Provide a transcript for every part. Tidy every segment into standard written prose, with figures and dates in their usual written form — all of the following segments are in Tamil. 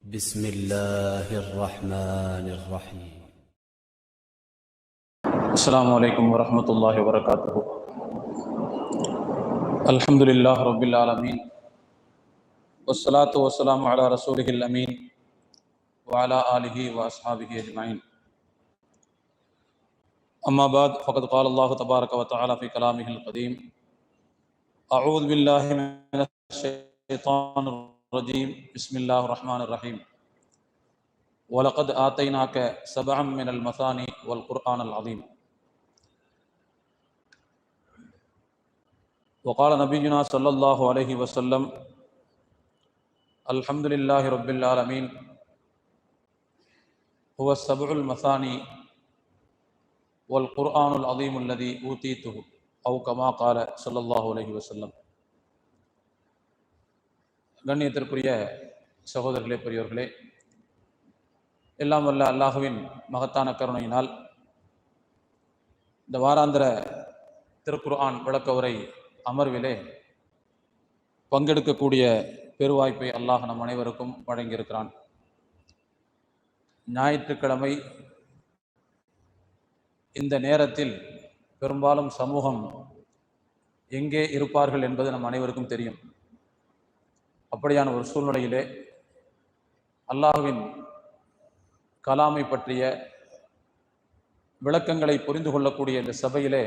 بسم الله الرحمن الرحيم. السلام عليكم ورحمة الله وبركاته. الحمد لله رب العالمين والصلاة والسلام على رسوله الأمين وعلى آله وأصحابه أجمعين. أما بعد فقد قال الله تبارك وتعالى في كلامه القديم: أعوذ بالله من الشيطان الرجيم. بسم الله الرحمن الرحيم. ولقد آتيناك سبعا من المثاني والقرآن العظيم. وقال نبينا صلى الله عليه وسلم: الحمد لله رب العالمين هو السبع المثاني والقرآن العظيم الذي أوتيته أو كما قال صلى الله عليه وسلم. கண்ணியத்திற்குரிய சகோதரர்களே, பெரியோர்களே, எல்லாம் வல்ல அல்லாஹுவின் மகத்தான கருணையினால் இந்த வாராந்திர திருக்குர்ஆன் விளக்க உரை அமர்விலே பங்கெடுக்கக்கூடிய பெருவாய்ப்பை அல்லாஹ் நம் அனைவருக்கும் வழங்கியிருக்கிறான். ஞாயிற்றுக்கிழமை இந்த நேரத்தில் பெரும்பாலும் சமூகம் எங்கே இருப்பார்கள் என்பது நம் அனைவருக்கும் தெரியும். அப்படியான ஒரு சூழ்நிலையிலே அல்லாஹ்வின் கலாமை பற்றிய விளக்கங்களை புரிந்து கொள்ளக்கூடிய இந்த சபையிலே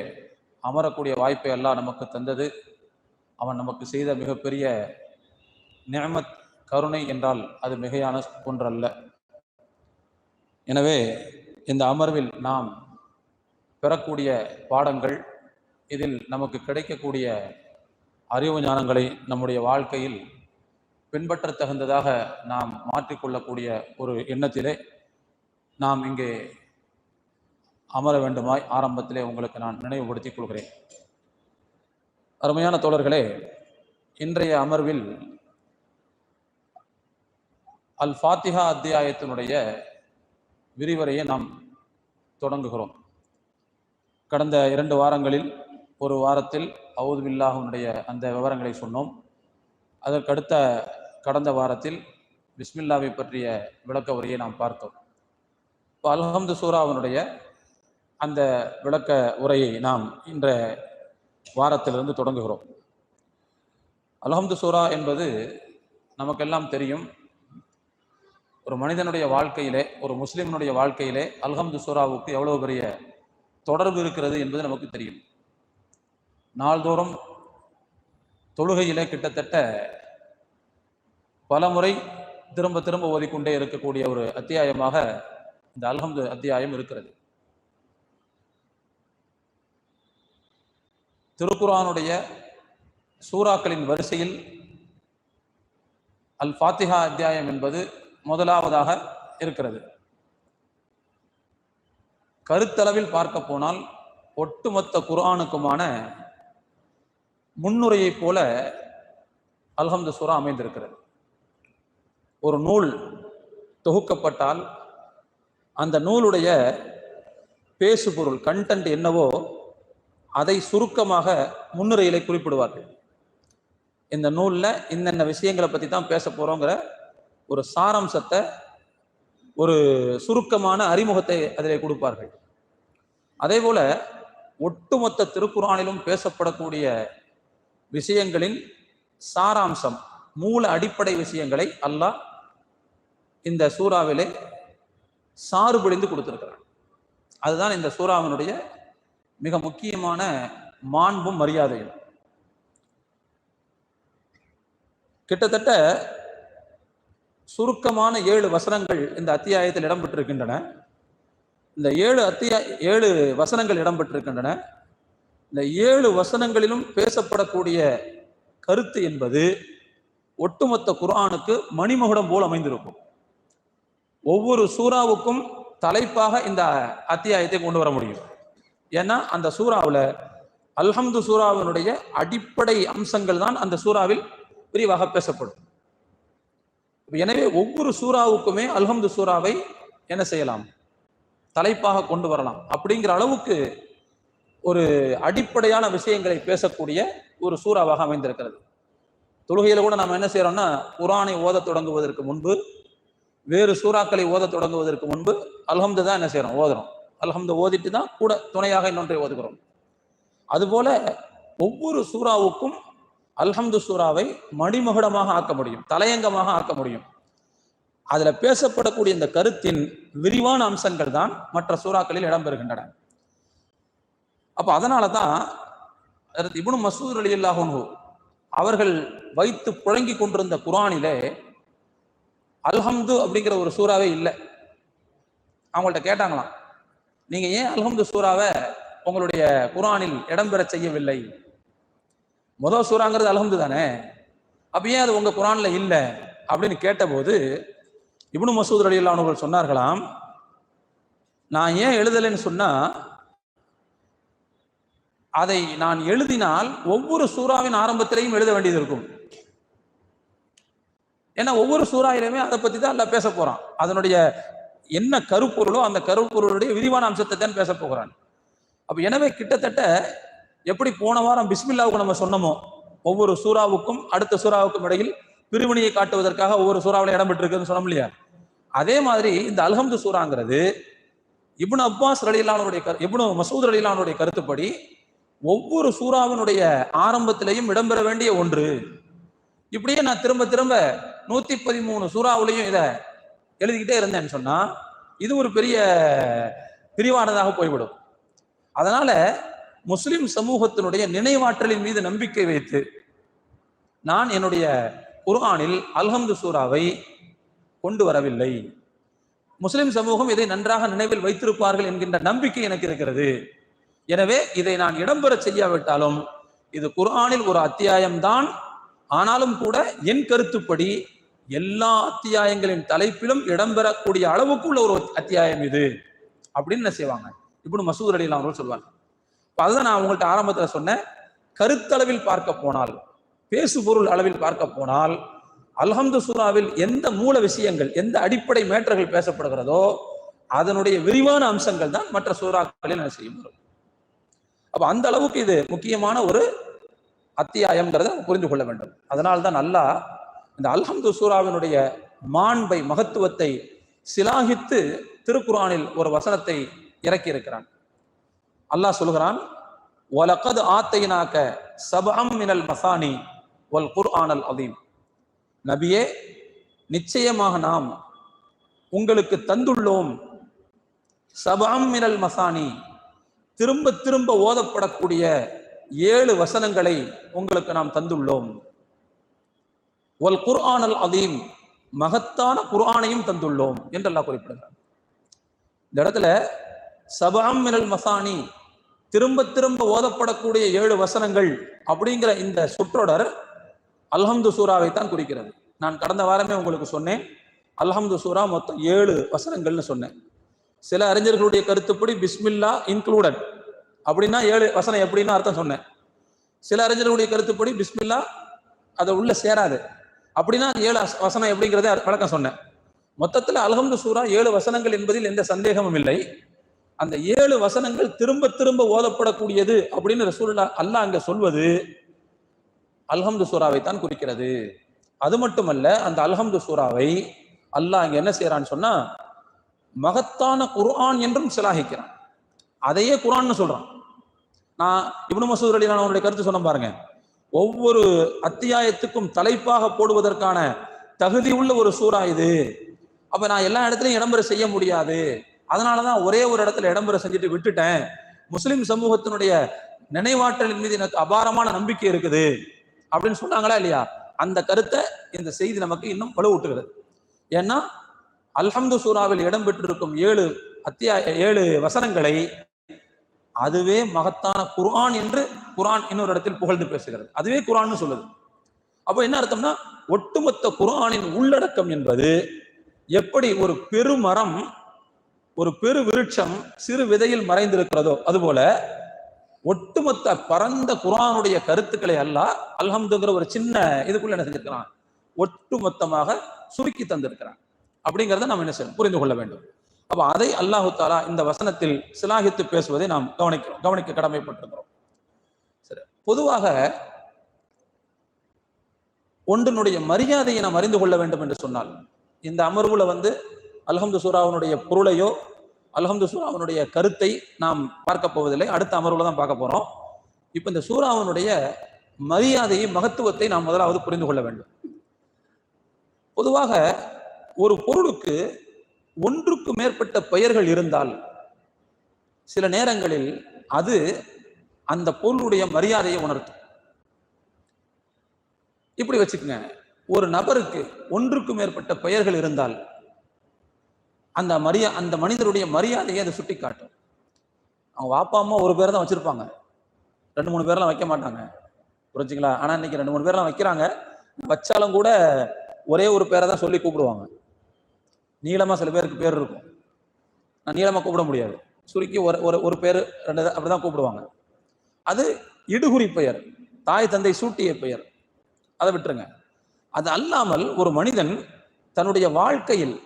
அமரக்கூடிய வாய்ப்பை அல்லாஹ் நமக்கு தந்தது அவன் நமக்கு செய்த மிகப்பெரிய நிஅமத், கருணை என்றால் அது மிகையான ஒன்றல்ல. எனவே இந்த அமர்வில் நாம் பெறக்கூடிய பாடங்கள், இதில் நமக்கு கிடைக்கக்கூடிய அறிவு ஞானங்களை நம்முடைய வாழ்க்கையில் பின்பற்ற தகுந்ததாக நாம் மாற்றிக்கொள்ளக்கூடிய ஒரு எண்ணத்திலே நாம் இங்கே அமர வேண்டுமாய் ஆரம்பத்திலே உங்களுக்கு நான் நினைவுபடுத்திக் கொள்கிறேன். அருமையான தோழர்களே, இன்றைய அமர்வில் அல் ஃபாத்திஹா அத்தியாயத்தினுடைய விரிவுரையை நாம் தொடங்குகிறோம். கடந்த 2 வாரங்களில் ஒரு வாரத்தில் அஊது பில்லாஹ்வுடைய அந்த விவரங்களை சொன்னோம். அதற்கடுத்த கடந்த வாரத்தில் பிஸ்மில்லாவை பற்றிய விளக்க உரையை நாம் பார்த்தோம். இப்போ அல்ஹம்து சூராவினுடைய அந்த விளக்க உரையை நாம் இன்றைய வாரத்திலிருந்து தொடங்குகிறோம். அல்ஹம்து சூரா என்பது நமக்கெல்லாம் தெரியும். ஒரு மனிதனுடைய வாழ்க்கையிலே, ஒரு முஸ்லிமனுடைய வாழ்க்கையிலே அல்ஹம்து சூராவுக்கு எவ்வளவு பெரிய தொடர்பு இருக்கிறது என்பது நமக்கு தெரியும். நாள்தோறும் தொழுகையிலே கிட்டத்தட்ட பல முறை திரும்ப திரும்ப ஓதிக்கொண்டே இருக்கக்கூடிய ஒரு அத்தியாயமாக இந்த அல்ஹம்து அத்தியாயம் இருக்கிறது. திருக்குர்ஆனுடைய சூறாக்களின் வரிசையில் அல் ஃபாத்திஹா அத்தியாயம் என்பது முதலாவதாக இருக்கிறது. கருத்தளவில் பார்க்க போனால் ஒட்டுமொத்த குர்ஆனுக்குமான முன்னுரையை போல அல்ஹம்து சூரா அமைந்திருக்கிறது. ஒரு நூல் தொகுக்கப்பட்டால் அந்த நூலுடைய பேசுபொருள், கண்டென்ட் என்னவோ அதை சுருக்கமாக முன்னுரையிலே குறிப்பிடுவார்கள். இந்த நூலில் இன்னென்ன விஷயங்களை பற்றி தான் பேச போகிறோங்கிற ஒரு சாராம்சத்தை, ஒரு சுருக்கமான அறிமுகத்தை அதிலே கொடுப்பார்கள். அதே போல ஒட்டுமொத்த திருக்குர்ஆனிலும் பேசப்படக்கூடிய விஷயங்களின் சாராம்சம், மூல அடிப்படை விஷயங்களை அல்லாஹ் இந்த சூறாவிலே சாறுபடிந்து கொடுத்திருக்கிறார். அதுதான் இந்த சூறாவினுடைய மிக முக்கியமான மாண்பும் மரியாதையும். கிட்டத்தட்ட சுருக்கமான 7 வசனங்கள் இந்த அத்தியாயத்தில் இடம்பெற்றிருக்கின்றன. இந்த 7 வசனங்கள் இடம்பெற்றிருக்கின்றன. இந்த 7 வசனங்களிலும் பேசப்படக்கூடிய கருத்து என்பது ஒட்டுமொத்த குர்ஆனுக்கு மணிமகுடம் போல் அமைந்திருக்கும். ஒவ்வொரு சூறாவுக்கும் தலைப்பாக இந்த அத்தியாயத்தை கொண்டு வர முடியும். ஏன்னா அந்த சூறாவில் அல்ஹம்து சூறாவினுடைய அடிப்படை அம்சங்கள் தான் அந்த சூறாவில் விரிவாக பேசப்படும். எனவே ஒவ்வொரு சூறாவுக்குமே அல்ஹம்து சூறாவை என்ன செய்யலாம், தலைப்பாக கொண்டு வரலாம். அப்படிங்கிற அளவுக்கு ஒரு அடிப்படையான விஷயங்களை பேசக்கூடிய ஒரு சூறாவாக அமைந்திருக்கிறது. தொழுகையில கூட நம்ம என்ன செய்யறோம்னா, குர்ஆனை ஓத தொடங்குவதற்கு முன்பு வேறு சூறாக்களை ஓத தொடங்குவதற்கு முன்பு அல்ஹம்து தான் என்ன செய்யறோம், ஓதுறோம். அல்ஹம்து ஓதிட்டு தான் கூட துணையாக இன்னொன்றை ஓதுகிறோம். அதுபோல ஒவ்வொரு சூறாவுக்கும் அல்ஹம்து சூறாவை மணிமகுடமாக ஆக்க முடியும், தலையங்கமாக ஆக்க முடியும். அதுல பேசப்படக்கூடிய இந்த கருத்தின் விரிவான அம்சங்கள் தான் மற்ற சூறாக்களில் இடம்பெறுகின்றன. அப்ப அதனாலதான் இப்னு மஸ்ஊத் ரலியல்லாஹு அன்ஹு அவர்கள் வைத்து புழங்கி கொண்டிருந்த குர்ஆனிலே அல்ஹம்து அப்படிங்கிற ஒரு சூறாவே இல்லை. அவங்கள்ட்ட கேட்டாங்களாம், நீங்க ஏன் அல்ஹம்து சூறாவை உங்களுடைய குர்ஆனில் இடம்பெற செய்யவில்லை? முதல் சூறாங்கிறது அல்ஹம்து தானே, அப்ப ஏன் அது உங்க குர்ஆன்ல இல்லை அப்படின்னு கேட்டபோது இப்னு மஸ்ஊத் ரலியல்லாஹு அன்ஹு அவர்கள் சொன்னார்களாம், நான் ஏன் எழுதலைன்னு சொன்னா, அதை நான் எழுதினால் ஒவ்வொரு சூறாவின் ஆரம்பத்திலையும் எழுத வேண்டியது இருக்கும். ஏன்னா ஒவ்வொரு சூறாவிலுமே அதை பத்தி தான் அல்லாஹ் பேச போறான். அதனுடைய என்ன கருப்பொருளோ அந்த கருப்பொருளுடைய விரிவான அம்சத்தை தான் பேச போகிறான். அப்ப எனவே கிட்டத்தட்ட எப்படி போன வாரம் பிஸ்மில்லாவுக்கு நம்ம சொன்னோமோ, ஒவ்வொரு சூறாவுக்கும் அடுத்த சூறாவுக்கும் இடையில் பிரிவினையை காட்டுவதற்காக ஒவ்வொரு சூறாவில இடம் பெற்றிருக்குன்னு சொன்னோம் இல்லையா? அதே மாதிரி இந்த அல்ஹம்து சூறாங்கிறது இப்னு அப்பாஸ் ரலியல்லாஹு அன்ஹு இப்னு மஸ்ஊத் ரலியல்லாஹு அன்ஹுடைய கருத்துப்படி ஒவ்வொரு சூறாவினுடைய ஆரம்பத்திலையும் இடம்பெற வேண்டிய ஒன்று. இப்படியே நான் திரும்ப திரும்ப 113 சூறாவிலையும் இதை எழுதிக்கிட்டே இருந்தேன்னு சொன்னா இது ஒரு பெரிய பிரிவானதாக போய்விடும். அதனால முஸ்லிம் சமூகத்தினுடைய நினைவாற்றலின் மீது நம்பிக்கை வைத்து நான் என்னுடைய குர்ஆனில் அல்ஹம்து சூறாவை கொண்டு வரவில்லை. முஸ்லிம் சமூகம் இதை நன்றாக நினைவில் வைத்திருப்பார்கள் என்கின்ற நம்பிக்கை எனக்கு இருக்கிறது. எனவே இதை நான் இடம்பெற செய்யாவிட்டாலும் இது குர்ஆனில் ஒரு அத்தியாயம்தான், ஆனாலும் கூட என் கருத்துப்படி எல்லா அத்தியாயங்களின் தலைப்பிலும் இடம்பெறக்கூடிய அளவுக்கு உள்ள ஒரு அத்தியாயம் இது அப்படின்னு என்ன செய்வாங்க, இப்னு மஸ்ஊத் ரலியல்லாஹு அன்ஹு சொல்வாங்க. அதுதான் நான் உங்கள்கிட்ட ஆரம்பத்துல சொன்னேன், கருத்தளவில் பார்க்க போனால், பேசு பொருள் அளவில் பார்க்க போனால் அல்ஹம்து சூறாவில் எந்த மூல விஷயங்கள், எந்த அடிப்படை மேட்டர்கள் பேசப்படுகிறதோ அதனுடைய விரிவான அம்சங்கள் தான் மற்ற சூறாக்களில் என்ன செய்யும். அப்ப அந்த அளவுக்கு இது முக்கியமான ஒரு அத்தியாயம்ங்கிறத புரிந்து கொள்ள வேண்டும். அதனால்தான் அல்லாஹ் இந்த அல்ஹம்து சூறாவினுடைய மாண்பை, மகத்துவத்தை சிலாகித்து திருக்குர்ஆனில் ஒரு வசனத்தை இறக்கி இருக்கிறான். அல்லாஹ் சொல்கிறான், வலகத் ஆத்தைனாக சபஅம் மினல் மசானி வல் குர்ஆனல் அதீம். நபியே, நிச்சயமாக நாம் உங்களுக்கு தந்துள்ளோம் சபஅம் மினல் மசானி, திரும்ப திரும்ப ஓதப்படக்கூடிய 7 வசனங்களை உங்களுக்கு நாம் தந்துள்ளோம். வல் குர்ஆனல் அதீம், மகத்தான குர்ஆனையும் தந்துள்ளோம் என்று அல்லாஹ் குறிப்பிடுகிறார். இந்த இடத்துல சபஅம் மினல் மசானி, திரும்ப திரும்ப ஓதப்படக்கூடிய 7 வசனங்கள் அப்படிங்கிற இந்த சொற்றொடர் அல்ஹம்து சூறாவை தான் குறிக்கிறது. நான் கடந்த வாரமே உங்களுக்கு சொன்னேன், அல்ஹம்து சூறா மொத்தம் 7 வசனங்கள்னு சொன்னேன். சில அறிஞர்களுடைய கருத்துப்படி பிஸ்மில்லா இன்க்ளூடட் அப்படின்னா 7 வசனம் எப்படின்னு அர்த்தம் சொன்னேன். சில அறிஞர்களுடைய கருத்துப்படி பிஸ்மில்லா அதை உள்ள சேராது அப்படின்னா 7 வசனம் எப்படிங்கிறத வழக்கம் சொன்னேன். மொத்தத்தில் அல்ஹம்து சூறா 7 வசனங்கள் என்பதில் எந்த சந்தேகமும் இல்லை. அந்த 7 வசனங்கள் திரும்ப திரும்ப ஓதப்படக்கூடியது அப்படின்னு ரசூலுல்லாஹ் அல்லாஹ் அங்க சொல்வது அல்ஹம்து சூறாவை தான் குறிக்கிறது. அது மட்டுமல்ல, அந்த அல்ஹம்து சூறாவை அல்லாஹ் அங்க என்ன செய்யறான்னு சொன்னா மகத்தான குர்ஆன் என்றும் சிலாகிக்கிறான். அதையே குர்ஆன்னு சொல்றான். நான் இப்னு மஸ்ஊத் ரலியல்லாஹு அன்ஹுடைய கருத்து சொன்ன பாருங்க, ஒவ்வொரு அத்தியாயத்துக்கும் தலைப்பாக போடுவதற்கான தகுதி உள்ள ஒரு சூறா இது. அப்ப நான் எல்லா இடத்துலையும் இடம்பெற செய்ய முடியாது, அதனாலதான் ஒரே ஒரு இடத்துல இடம்பெற செஞ்சுட்டு விட்டுட்டேன். முஸ்லிம் சமூகத்தினுடைய நினைவாற்றலின் மீது எனக்கு அபாரமான நம்பிக்கை இருக்குது அப்படின்னு சொன்னாங்களா இல்லையா? அந்த கருத்தை இந்த செய்தி நமக்கு இன்னும் வலுவூட்டுகிறது. ஏன்னா அல்ஹம்து சூறாவில் இடம்பெற்றிருக்கும் 7 வசனங்களை அதுவே மகத்தான குர்ஆன் என்று குர்ஆன் இன்னொரு இடத்தில் புகழ்ந்து பேசுகிறது. அதுவே குர்ஆன்னு சொல்லுது. அப்போ என்ன அர்த்தம்னா, ஒட்டுமொத்த குர்ஆனின் உள்ளடக்கம் என்பது எப்படி ஒரு பெருமரம், ஒரு பெரு விருட்சம் சிறு விதையில் மறைந்திருக்கிறதோ அதுபோல ஒட்டுமொத்த பரந்த குர்ஆனுடைய கருத்துக்களை அல்லாஹ் அல்ஹம்துங்கிற ஒரு சின்ன இதுக்குள்ள என்ன செஞ்சிருக்கிறான், ஒட்டுமொத்தமாக சுருக்கி தந்திருக்கிறான். அப்படிங்கிறத நாம் என்ன செய்யணும், புரிந்து கொள்ள வேண்டும். அப்ப அதை அல்லாஹு தஆலா இந்த வசனத்தில் சிலாகித்து பேசுவதை நாம் கவனிக்க கடமைப்பட்டிருக்கிறோம். சரி, பொதுவாக ஒன்றினுடைய மரியாதையை நாம் அறிந்து கொள்ள வேண்டும் என்று சொன்னால், இந்த அமர்வுல அல்ஹம்து சூராவுடைய பொருளையோ அல்ஹம்து சூராவுடைய கருத்தை நாம் பார்க்க போவதில்லை. அடுத்த அமர்வுல தான் பார்க்க போறோம். இப்ப இந்த சூராவுடைய மரியாதையை, மகத்துவத்தை நாம் முதலாவது புரிந்து கொள்ள வேண்டும். பொதுவாக ஒரு பொருளுக்கு ஒன்றுக்கு மேற்பட்ட பெயர்கள் இருந்தால் சில நேரங்களில் அது அந்த பொருளுடைய மரியாதையை உணர்த்தும். இப்படி வச்சுக்கோங்க, ஒரு நபருக்கு ஒன்றுக்கு மேற்பட்ட பெயர்கள் இருந்தால் அந்த மனிதருடைய மரியாதையை அதை சுட்டி காட்டும். அவங்க அப்பா அம்மா ஒரு பேர் தான் வச்சிருப்பாங்க, 2-3 பேர்லாம் வைக்க மாட்டாங்க, புரிஞ்சுங்களா? ஆனா இன்னைக்கு 2-3 பேர்லாம் வைக்கிறாங்க. வச்சாலும் கூட ஒரே ஒரு பேரை தான் சொல்லி கூப்பிடுவாங்க. நீளமா சில பேருக்கு பேர் இருக்கும், நான் நீளமா கூப்பிட முடியாது, சுருக்கி ஒரு பேர் 2 அப்படிதான் கூப்பிடுவாங்க. அது இடுகுறி பெயர், தாய் தந்தை சூட்டிய பெயர், அதை விட்டுருங்க. அது அல்லாமல் ஒரு மனிதன் தன்னுடைய வாழ்க்கையில்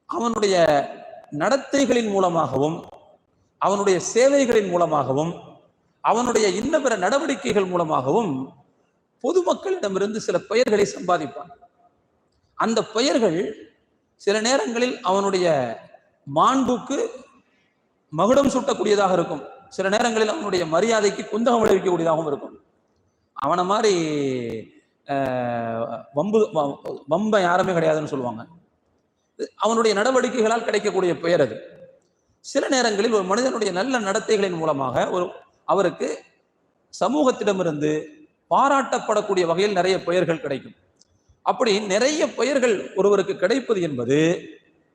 அவனுடைய நடத்தைகளின் மூலமாகவும் அவனுடைய சேவைகளின் மூலமாகவும் அவனுடைய இன்ன பிற நடவடிக்கைகள் மூலமாகவும் பொதுமக்களிடமிருந்து சில பெயர்களை சம்பாதிப்பான். அந்த பெயர்கள் சில நேரங்களில் அவனுடைய மாண்புக்கு மகுடம் சூட்டக்கூடியதாக இருக்கும், சில நேரங்களில் அவனுடைய மரியாதைக்கு குந்தகம் விளைவிக்கக்கூடியதாகவும் இருக்கும். அவனை மாதிரி வம்ப யாருமே கிடையாதுன்னு சொல்லுவாங்க. அவனுடைய நடவடிக்கைகளால் கிடைக்கக்கூடிய பெயர் அது. சில நேரங்களில் ஒரு மனிதனுடைய நல்ல நடத்தைகளின் மூலமாக அவருக்கு சமூகத்திடமிருந்து பாராட்டப்படக்கூடிய வகையில் நிறைய பெயர்கள் கிடைக்கும். அப்படி நிறைய பெயர்கள் ஒருவருக்கு கிடைப்பது என்பது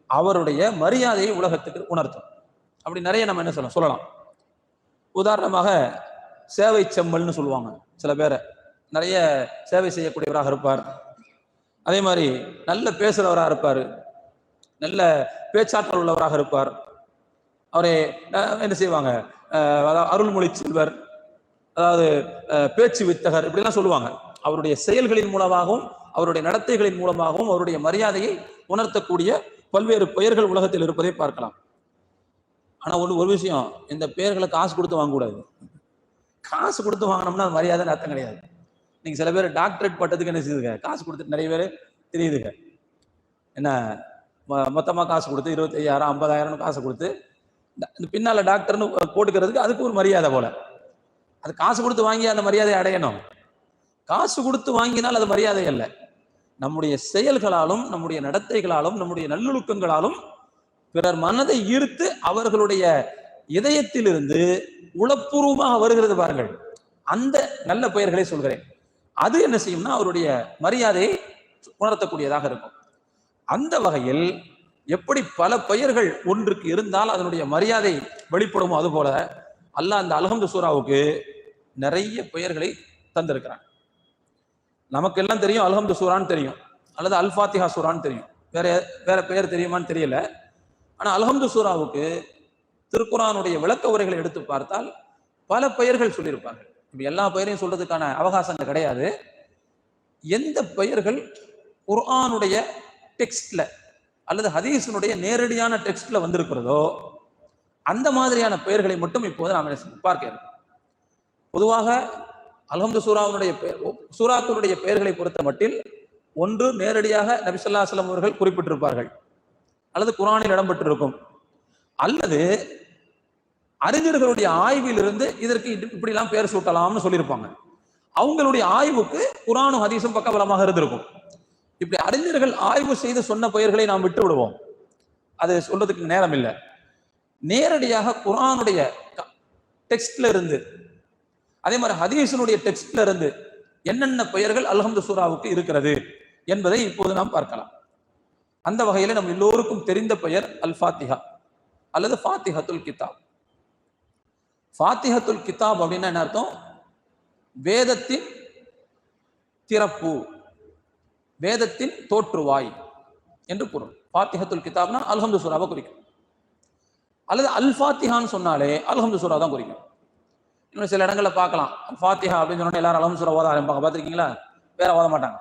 அவருடைய மரியாதையை உலகத்துக்கு உணர்த்தும். அப்படி நிறைய நம்ம என்ன சொல்லலாம். உதாரணமாக சேவை செம்மல்னு சொல்லுவாங்க. சில பேரை நிறைய சேவை செய்யக்கூடியவராக இருப்பார், அதே மாதிரி நல்ல பேசுறவராக இருப்பார், நல்ல பேச்சாற்றல் உள்ளவராக இருப்பார். அவரை என்ன செய்வாங்க, அருள்மொழி செல்வர், அதாவது பேச்சு வித்தகர், இப்படிலாம் சொல்லுவாங்க. அவருடைய செயல்களின் மூலமாகவும் அவருடைய நடத்தைகளின் மூலமாகவும் அவருடைய மரியாதையை உணர்த்தக்கூடிய பல்வேறு பெயர்கள் உலகத்தில் இருப்பதை பார்க்கலாம். ஆனா ஒரு விஷயம், இந்த பெயர்களை காசு கொடுத்து வாங்கக்கூடாது. காசு கொடுத்து வாங்கினோம்னா அது மரியாதைன்னு அர்த்தம் கிடையாது. நீங்க சில பேர் டாக்டரேட் பட்டத்துக்கு என்ன செய்யுதுங்க, காசு கொடுத்துட்டு நிறைய பேர் தெரியுதுங்க. என்ன மொத்தமா காசு கொடுத்து 25,000 50,000 காசு கொடுத்து இந்த பின்னால டாக்டர்னு போட்டுக்கிறதுக்கு அதுக்கு ஒரு மரியாதை போல. அது காசு கொடுத்து வாங்கி அந்த மரியாதை அடையணும். காசு கொடுத்து வாங்கினால் அது மரியாதை அல்ல. நம்முடைய செயல்களாலும் நம்முடைய நடத்தைகளாலும் நம்முடைய நல்லொழுக்கங்களாலும் பிறர் மனதை ஈர்த்து அவர்களுடைய இதயத்திலிருந்து உளப்பூர்வமாக வருகிறது பாருங்கள், அந்த நல்ல பெயர்களை சொல்கிறேன். அது என்ன செய்யும்னா அவருடைய மரியாதையை உணர்த்தக்கூடியதாக இருக்கும். அந்த வகையில் எப்படி பல பெயர்கள் ஒன்றுக்கு இருந்தால் அதனுடைய மரியாதை வெளிப்படுமோ அதுபோல அல்லாஹ் அந்த அல்ஹம்து சூராவுக்கு நிறைய பெயர்களை தந்திருக்கிறான். நமக்கு எல்லாம் தெரியும், அல்ஹம்து சூரான்னு தெரியும், அல்லது அல் ஃபாத்திஹா சூரான்னு தெரியும். வேற பெயர் தெரியுமான்னு தெரியல. ஆனா அல்ஹம்து சூராவுக்கு திருக்குர்ஆனுடைய விளக்க உரைகளை எடுத்து பார்த்தால் பல பெயர்கள் சொல்லியிருப்பார்கள். இப்ப எல்லா பெயரையும் சொல்றதுக்கான அவகாசங்கள் கிடையாது. எந்த பெயர்கள் குர்ஆனுடைய டெக்ஸ்ட்ல அல்லது ஹதீஸினுடைய நேரடியான டெக்ஸ்ட்ல வந்திருக்கிறதோ அந்த மாதிரியான பெயர்களை மட்டும் இப்போது நாம் பார்க்கிறோம். பொதுவாக அல்ஹம்து சூராவுடைய சூராக்களுடைய பெயர்களை பொறுத்த மட்டில் ஒன்று நேரடியாக நபி ஸல்லல்லாஹு அலைஹி வஸல்லம் அவர்கள் குறிப்பிட்டிருப்பார்கள், அல்லது குர்ஆனில் இடம்பெற்றிருக்கும், அல்லது அறிஞர்களுடைய ஆய்விலிருந்து இதற்கு இப்படிலாம் பெயர் சூட்டலாம்னு சொல்லியிருப்பாங்க. அவங்களுடைய ஆய்வுக்கு குர்ஆனும் ஹதீஸும் பக்கபலமாக இருந்திருக்கும். இப்படி அறிஞர்கள் ஆய்வு செய்து சொன்ன பெயர்களை நாம் விட்டு விடுவோம், அது சொல்றதுக்கு நேரம் இல்லை. நேரடியாக குர்ஆனுடைய டெக்ஸ்ட்ல இருந்து அதே மாதிரி ஹதீஸினுடைய டெக்ஸ்ட்ல இருந்து என்னென்ன பெயர்கள் அல்ஹம்து சூராவுக்கு இருக்கிறது என்பதை இப்போது நாம் பார்க்கலாம். அந்த வகையில நம்ம எல்லோருக்கும் தெரிந்த பெயர் அல் ஃபாத்திஹா அல்லது ஃபாத்திஹத்துல் கிதாப். ஃபாத்திஹத்துல் கிதாப் அப்படின்னா என்ன அர்த்தம்? வேதத்தின் திறப்பு, வேதத்தின் தோற்றுவாய் என்று பொருள். ஃபாத்திஹத்துல் கிதாப்னா அல்ஹம்து சூராவை குறிக்கும், அல்லது அல் ஃபாத்திஹான்னு சொன்னாலே அல்ஹம்து சூரா தான் குறிக்கும். இன்னும் சில இடங்களில் பார்க்கலாம், ஃபாத்திஹா அப்படின்னு சொன்னா எல்லாரும் அல்ஹம்து சூரா ஓத ஆரம்பிப்பாங்க, பார்த்துருக்கீங்களா? வேற ஓத மாட்டாங்க.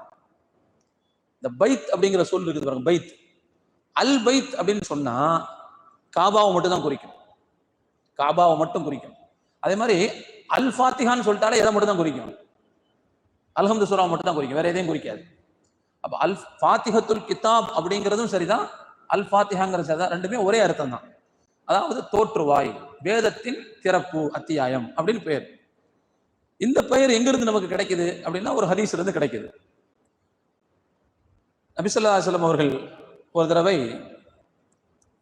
இந்த பைத் அப்படிங்கிற சொல் இருக்குது பாருங்க, பைத். அல் பைத் அப்படின்னு சொன்னா காபாவை மட்டும் தான் குறிக்கும், காபாவை மட்டும் குறிக்கும். அதே மாதிரி அல் ஃபாத்திஹான்னு சொல்லிட்டாலே எதை மட்டும் தான் குறிக்கும்? அல்ஹம்து சூரா மட்டும் தான் குறிக்கும், வேற எதையும் குறிக்காது. அப்ப அல் ஃபாத்திஹத்துல் கிதாப் அப்படிங்கிறதும் சரிதான், அல் ஃபாத்திஹாங்கிறது சரிதான், ரெண்டுமே ஒரே அர்த்தம் தான். அதாவது தோற்றுவாய், வேதத்தின் திறப்பு அத்தியாயம் அப்படின்னு பெயர். இந்த பெயர் எங்கிருந்து நமக்கு கிடைக்குது அப்படின்னா ஒரு ஹதீஸ்ல இருந்து கிடைக்குது. நபி ஸல்லல்லாஹு அலைஹி வஸல்லம் அவர்கள் ஒரு தடவை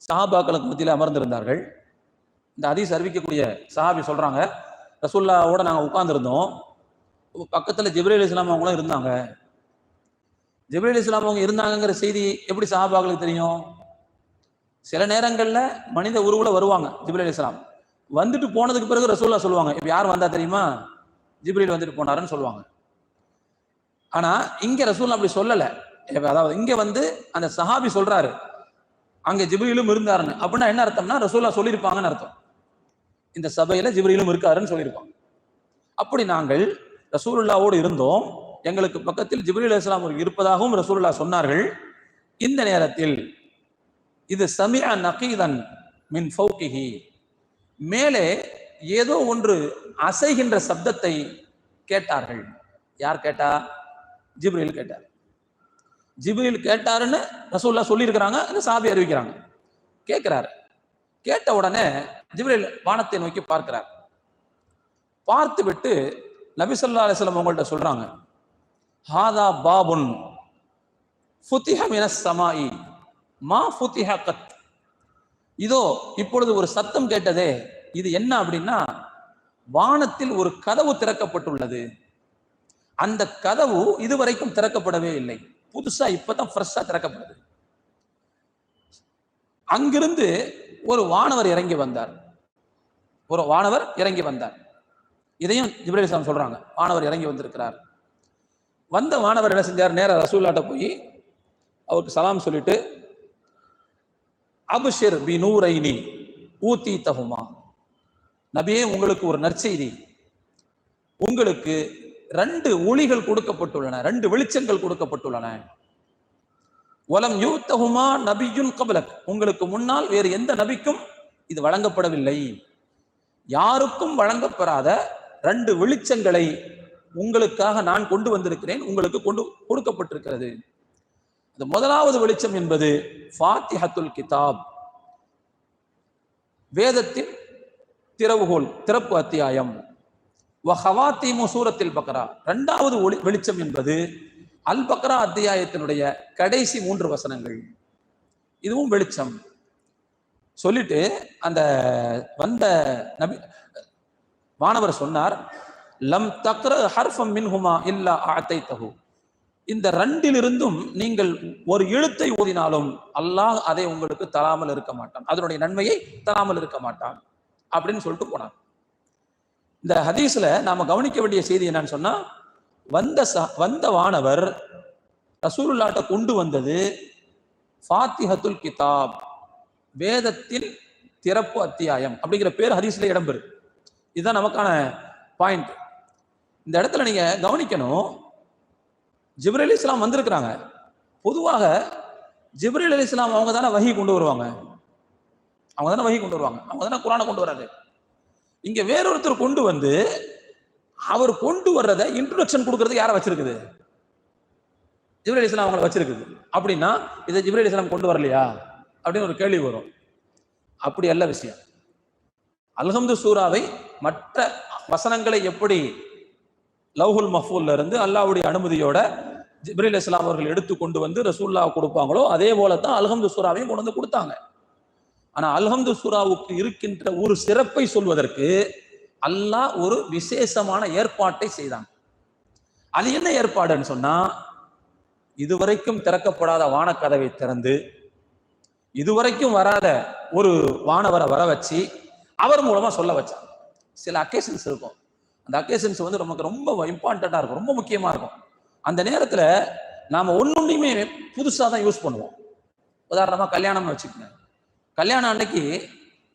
சஹாபாக்களுக்கு மத்தியில் அமர்ந்திருந்தார்கள். இந்த ஹதீஸ் அறிவிக்கக்கூடிய சஹாபி சொல்றாங்க, ரசூலுல்லாஹ்வோட நாங்க உட்கார்ந்துருந்தோம், பக்கத்துல ஜிப்ரீல் அலைஹிஸ்ஸலாம் அவங்களும் இருந்தாங்க. ஜிப்ரீல் அலைஹிஸ்ஸலாம் அவங்க இருந்தாங்கிற செய்தி எப்படி சஹாபாக்களுக்கு தெரியும்? சில நேரங்கள்ல மனித உருவுல வருவாங்க ஜிப்ரீல் அலைஹிஸ்ஸலாம், வந்துட்டு போனதுக்கு பிறகு ரசூலுல்லாஹ் சொல்லுவாங்க, இப்ப யார் வந்தா தெரியுமா, ஜிப்ரீல் வந்துட்டு போனாருன்னு சொல்லுவாங்க. ஆனா இங்க ரசூலுல்லாஹ் அப்படி சொல்லல. அதாவது இங்க அந்த சஹாபி சொல்றாரு அங்க ஜிப்ரீலும் இருந்தாருன்னு. அப்படின்னா என்ன அர்த்தம்னா ரசூலுல்லாஹ் சொல்லியிருப்பாங்கன்னு அர்த்தம். இந்த சபையில ஜிப்ரீலும் இருக்காருன்னு சொல்லியிருப்பாங்க. அப்படி நாங்கள் ரசூலுல்லாஹ்வோடு இருந்தோம், எங்களுக்கு பக்கத்தில் ஜிப்ரீல் அலைஹிஸ்ஸலாம் அவர்கள் இருப்பதாகவும் ரசூலுல்லாஹ் சொன்னார்கள். இந்த நேரத்தில் இது சமிஅ நகீதன் மின் ஃபௌகிஹி, மேலே ஏதோ ஒன்று அசைகின்ற சப்தத்தை கேட்டார்கள். யார் கேட்டா? ஜிப்ரீல் கேட்டார். ஜிப்ரீல் கேட்டாருன்னு ரசூலுல்லாஹ் சொல்லி இருக்கிறாங்க, சஹாபி அறிவிக்கிறாங்க. கேட்கிறாரு. கேட்ட உடனே ஜிப்ரீல் வானத்தை நோக்கி பார்க்கிறார். பார்த்து விட்டு நபி ஸல்லல்லாஹு அலைஹி வஸல்லம் அவங்கள்ட்ட சொல்றாங்க, ஹாதா பாபுன் ஃபுதிஹ மினஸ் ஸமாஇ மா ஃபுதிஹ கத். இதோ இப்பொழுது ஒரு சத்தம் கேட்டதே, இது என்ன அப்படின்னா வானத்தில் ஒரு கதவு திறக்கப்பட்டுள்ளது. அந்த கதவு இதுவரைக்கும் திறக்கப்படவே இல்லை, புதுசா இப்பதான் ஃப்ரெஷ்ஷா திறக்கப்படுது. அங்கிருந்து ஒரு வானவர் இறங்கி வந்தார். ஒரு வானவர் இறங்கி வந்தார். இதையும் ஜிப்ரீல் அலைஹிஸ்ஸலாம் சொல்றாங்க, வானவர் இறங்கி வந்திருக்கிறார். வந்த வானவர் என்ன செஞ்சார், நேரா ரசூலுல்லாஹ்ட்ட போய் அவருக்கு சலாம் சொல்லிட்டு, அப்ஷிர் பி நூரைனி ஊத்தி தஹுமா, நபியே உங்களுக்கு ஒரு நற்செய்தி, உங்களுக்கு 2 ஒளிகள் கொடுக்கப்பட்டுள்ளன, 2 வெளிச்சங்கள் கொடுக்கப்பட்டுள்ளன. வலம் யூத்தஹுமா நபியுன் கப்லக், உங்களுக்கு முன்னால் வேறு எந்த நபிக்கும் இது வழங்கப்படவில்லை. யாருக்கும் வழங்கப்பெறாத 2 வெளிச்சங்களை உங்களுக்காக நான் கொண்டு வந்திருக்கிறேன், உங்களுக்கு கொடுக்கப்பட்டிருக்கிறது. அது முதலாவது வெளிச்சம் என்பது ஃபாத்திஹத்துல் கிதாப், வேதத்தின் திறவுகோல், திறப்பு அத்தியாயம். வஹவாத்திமு சூரத்தில் பக்ரா, 2வது வெளிச்சம் என்பது அல் பக்ரா அத்தியாயத்தினுடைய கடைசி 3 வசனங்கள். இதுவும் வெளிச்சம். சொல்லிட்டு அந்த வந்த நபி வானவர் சொன்னார், லம் தக்ர ஹர்ஃபம் மின்ஹுமா இல்லா அஅதைதஹு, இந்த 2லிருந்தும் நீங்கள் ஒரு எழுத்தை ஓதினாலும் அல்லாஹ் அதை உங்களுக்கு தராமல் இருக்க மாட்டான், அதனுடைய நன்மையை தராமல் இருக்க மாட்டான் அப்படின்னு சொல்லிட்டு போனார். இந்த ஹதீஸ்ல நாம கவனிக்க வேண்டிய செய்தி என்னன்னு சொன்னா, வந்த வானவர் ரசூலுல்லாஹ்ட்ட கொண்டு வந்தது ஃபாத்திஹத்துல் கிதாப், வேதத்தின் திறப்பு அத்தியாயம் அப்படிங்கிற பேர் ஹதீஸ்ல இடம்பெறு. இதுதான் நமக்கான பாயிண்ட். இந்த இடத்துல நீங்க கவனிக்கணும், ஜிப்ரீல் அலைஹிஸ்ஸலாம் வந்திருக்கிறாங்க. பொதுவாக ஜிப்ரீல் அலைஹிஸ்ஸலாம் அவங்க தானே வஹி கொண்டு வருவாங்க, அவங்க தானே குர்ஆனை கொண்டு வராரு. இங்க வேறொருத்தர் கொண்டு வந்து அவர் கொண்டு வர்றத இன்ட்ரோடக்ஷன் கொடுக்கறதுக்கு யாரை வச்சிருக்குது? ஜிப்ரீல் அலைஹிஸ்ஸலாம் அவங்களை வச்சிருக்குது. அப்படின்னா இதை ஜிப்ரீல் அலைஹிஸ்ஸலாம் கொண்டு வரலையா அப்படின்னு ஒரு கேள்வி வரும். அப்படி அல்ல விஷயம். அல்ஹம்து சூராவை மற்ற வசனங்களை எப்படி லவ்ஹுல் மஹ்ஃபூல்ல இருந்து அல்லாஹ்வுடைய அனுமதியோட ஜிப்ரீல் அலைஹிஸ்ஸலாம் அவர்கள் எடுத்து கொண்டு வந்து ரசூலுல்லாஹ் கொடுப்பாங்களோ அதே போல தான் அல்ஹம்து சூராவையும் கொண்டு வந்து கொடுத்தாங்க. ஆனா அல்ஹம்து சூராவுக்கு இருக்கின்ற ஒரு சிறப்பை சொல்வதற்கு அல்லாஹ் ஒரு விசேஷமான ஏற்பாட்டை செய்தான். அது என்ன ஏற்பாடுன்னு சொன்னா, இதுவரைக்கும் திறக்கப்படாத வானக்கதவை திறந்து இதுவரைக்கும் வராத ஒரு வானவரை வர வச்சு அவர் மூலமா சொல்ல வச்சான். சில அக்கேஷன்ஸ் இருக்கும், அந்த அக்கேஷன்ஸ் நமக்கு ரொம்ப இம்பார்ட்டண்டா இருக்கும், ரொம்ப முக்கியமா இருக்கும். அந்த நேரத்துல நாம ஒன்னொன்னையுமே புதுசா தான் யூஸ் பண்ணுவோம். உதாரணமா கல்யாணம்னு வச்சுக்கோங்க. கல்யாணம் அன்னைக்கு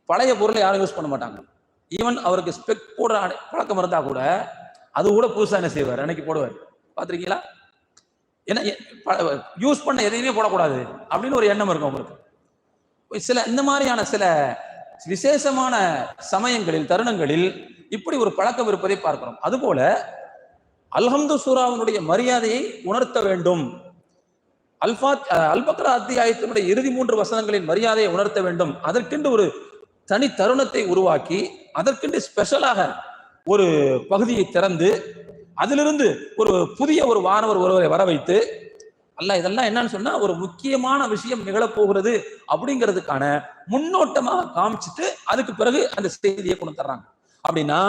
பழைய பொருளை யாரும் யூஸ் பண்ண மாட்டாங்க. ஈவன் அவருக்கு ஸ்பெக் போடுற பழக்கம் இருந்தா கூட அது கூட புதுசா என்ன செய்வார், அன்னைக்கு போடுவார். பார்த்துருக்கீங்களா? ஏன்னா யூஸ் பண்ண எதையுமே போடக்கூடாது அப்படின்னு ஒரு எண்ணம் இருக்கும் அவங்களுக்கு. சில இந்த மாதிரியான சில விசேஷமான சமயங்களில், தருணங்களில் இப்படி ஒரு பழக்கம் இருப்பதை பார்க்கிறோம். அதுபோல அல்ஹம்து சூராவினுடைய மரியாதையை உணர்த்த வேண்டும், அல்-பக்ரா அத்தியாயத்தினுடைய இறுதி 3 வசனங்களின் மரியாதையை உணர்த்த வேண்டும். அதற்கென்று ஒரு தனி தருணத்தை உருவாக்கி அதற்கென்று ஸ்பெஷலாக ஒரு பகுதியை திறந்து அதிலிருந்து ஒரு புதிய ஒரு வானவர் ஒருவரை வர வைத்து அல்லாஹ் இதெல்லாம் என்னன்னு சொன்னா ஒரு முக்கியமான விஷயம் நிகழப்போகிறது அப்படிங்கிறதுக்கான முன்னோட்டமாக காமிச்சிட்டு அதுக்கு பிறகு அந்த செய்தியை கொண்டு தர்றாங்க. அப்படின்னா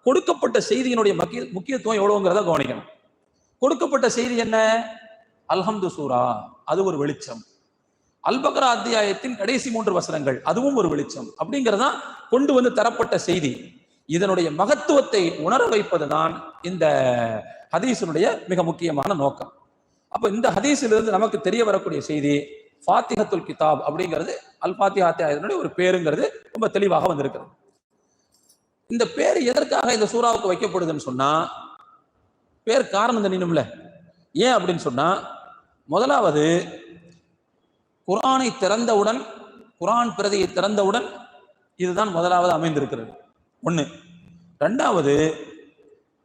கொடுக்கப்பட்ட செய்தியினுடைய முக்கியத்துவம் எவ்வளவுங்கிறத கவனிக்கணும். கொடுக்கப்பட்ட செய்தி என்ன? அல்ஹம்து சூரா, அது ஒரு வெளிச்சம். அல்-பக்ரா அத்தியாயத்தின் கடைசி 3 வசனங்கள், அதுவும் ஒரு வெளிச்சம். அப்படிங்கிறதா கொண்டு வந்து தரப்பட்ட செய்தி. இதனுடைய மகத்துவத்தை உணர வைப்பதுதான் இந்த ஹதீஸினுடைய மிக முக்கியமான நோக்கம். அப்ப இந்த ஹதீஸிலிருந்து நமக்கு தெரிய வரக்கூடிய செய்தி ஃபாத்திஹத்துல் கிதாப் அப்படிங்கிறது அல்-ஃபாத்திஹா அத்தியாயத்தினுடைய ஒரு பேருங்கிறது ரொம்ப தெளிவாக வந்திருக்கிறது. இந்த பேர் எதற்காக இந்த சூறாவுக்கு வைக்கப்படுதுன்னு சொன்னா பேர் காரணம் தெரியணும்ல. ஏன் அப்படின்னு சொன்னா முதலாவது குர்ஆனை திறந்தவுடன், குர்ஆன் பிரதியை திறந்தவுடன் இதுதான் முதலாவது அமைந்திருக்கிறது. ஒண்ணு. ரெண்டாவது,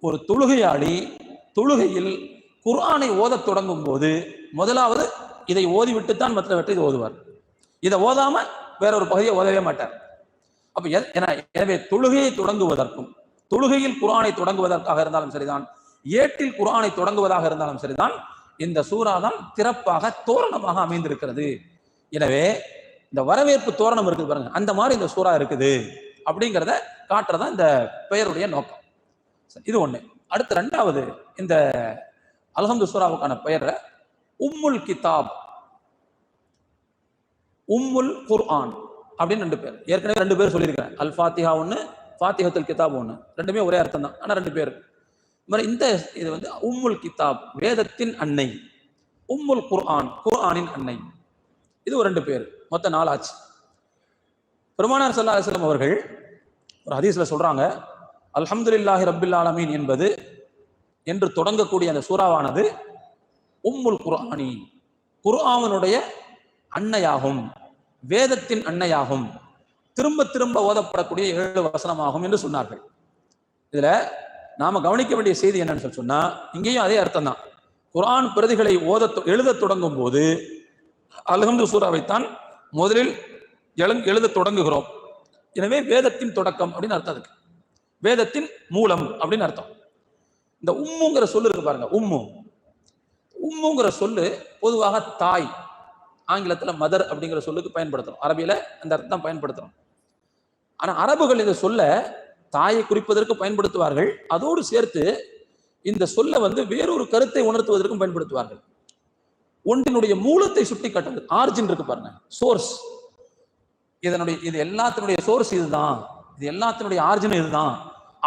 ஒரு தொழுகையாளி தொழுகையில் குர்ஆனை ஓதத் தொடங்கும் போது முதலாவது இதை ஓதிவிட்டுத்தான் மற்றவற்றை இது ஓதுவார். இதை ஓதாம வேற ஒரு பகுதியை ஓதவே மாட்டார். அப்ப எனவே தொழுகையை தொடங்குவதற்கும் தொழுகையில் குர்ஆனை தொடங்குவதற்காக இருந்தாலும் சரிதான், ஏட்டில் குர்ஆனை தொடங்குவதாக இருந்தாலும் சரிதான், இந்த சூரா தான் திறப்பாக தோரணமாக அமைந்திருக்கிறது. எனவே இந்த வரவேற்பு தோரணம் இருக்குது பாருங்க, அந்த மாதிரி இந்த சூரா இருக்குது அப்படிங்கிறத காட்டுறதா இந்த பெயருடைய நோக்கம். இது ஒண்ணு. அடுத்து ரெண்டாவது, இந்த அல்ஹம்து சூராவுக்கான பெயரை உம்முல் கிதாப், உம்முல் குர்ஆன் அப்படின்னு 2 பேர். ஏற்கனவே 2 பேர் சொல்லியிருக்கிறேன். அல் ஃபாத்திஹா ஒன்று, ஃபாத்திஹத்துல் கிதாப் ஒன்று. ரெண்டுமே ஒரே அர்த்தம் தான், ஆனால் 2 பேர். இந்த இது வந்து உம்முல் கிதாப், வேதத்தின் அன்னை. உம்முல் குர்ஆன், குர்ஆனின் அன்னை. இது ஒரு 2 பேர், மொத்தம் 4 ஆச்சு. பெருமானார் ஸல்லல்லாஹு அலைஹி வஸல்லம் அவர்கள் ஒரு ஹதீஸ்ல சொல்றாங்க, அல்ஹம்துலில்லாஹி ரப்பில் ஆலமீன் என்பது என்று தொடங்கக்கூடிய அந்த சூறாவானது உம்முல் குர்ஆனி, குர்ஆனுடைய அன்னையாகும், வேதத்தின் அன்னையாகும், திரும்ப திரும்ப ஓதப்படக்கூடிய 7 வசனமாகும் என்று சொன்னார்கள். இதுல நாம கவனிக்க வேண்டிய செய்தி என்னன்னு சொன்னா, இங்கேயும் அதே அர்த்தம் தான். குர்ஆன் பிரதிகளை எழுத தொடங்கும் போது அல்ஹம்து சூராவைத்தான் முதலில் எழுத தொடங்குகிறோம். எனவே வேதத்தின் தொடக்கம் அப்படின்னு அர்த்தம். அதுக்கு வேதத்தின் மூலம் அப்படின்னு அர்த்தம். இந்த உம்முங்கிற சொல்லு இருக்கு பாருங்க, உம்முங்கிற சொல்லு பொதுவாக தாய், ஆங்கிலத்துல மதர் அப்படிங்கிற சொல்லுக்கு பயன்படுத்துறோம், அரபியில அந்த அர்த்தம் பயன்படுத்துறோம். ஆனா அரபுகள் இந்த சொல்ல தாயை குறிப்பதற்கு பயன்படுத்துவார்கள். அதோடு சேர்த்து இந்த சொல்ல வந்து வேறொரு கருத்தை உணர்த்துவதற்கும் பயன்படுத்துவார்கள். ஒன்றினுடைய மூலத்தை சுட்டி காட்டுறது, ஆர்ஜின் இருக்கு பாருங்க, சோர்ஸ். இது எல்லாத்தினுடைய சோர்ஸ் இதுதான், இது எல்லாத்தினுடைய ஆர்ஜின் இதுதான்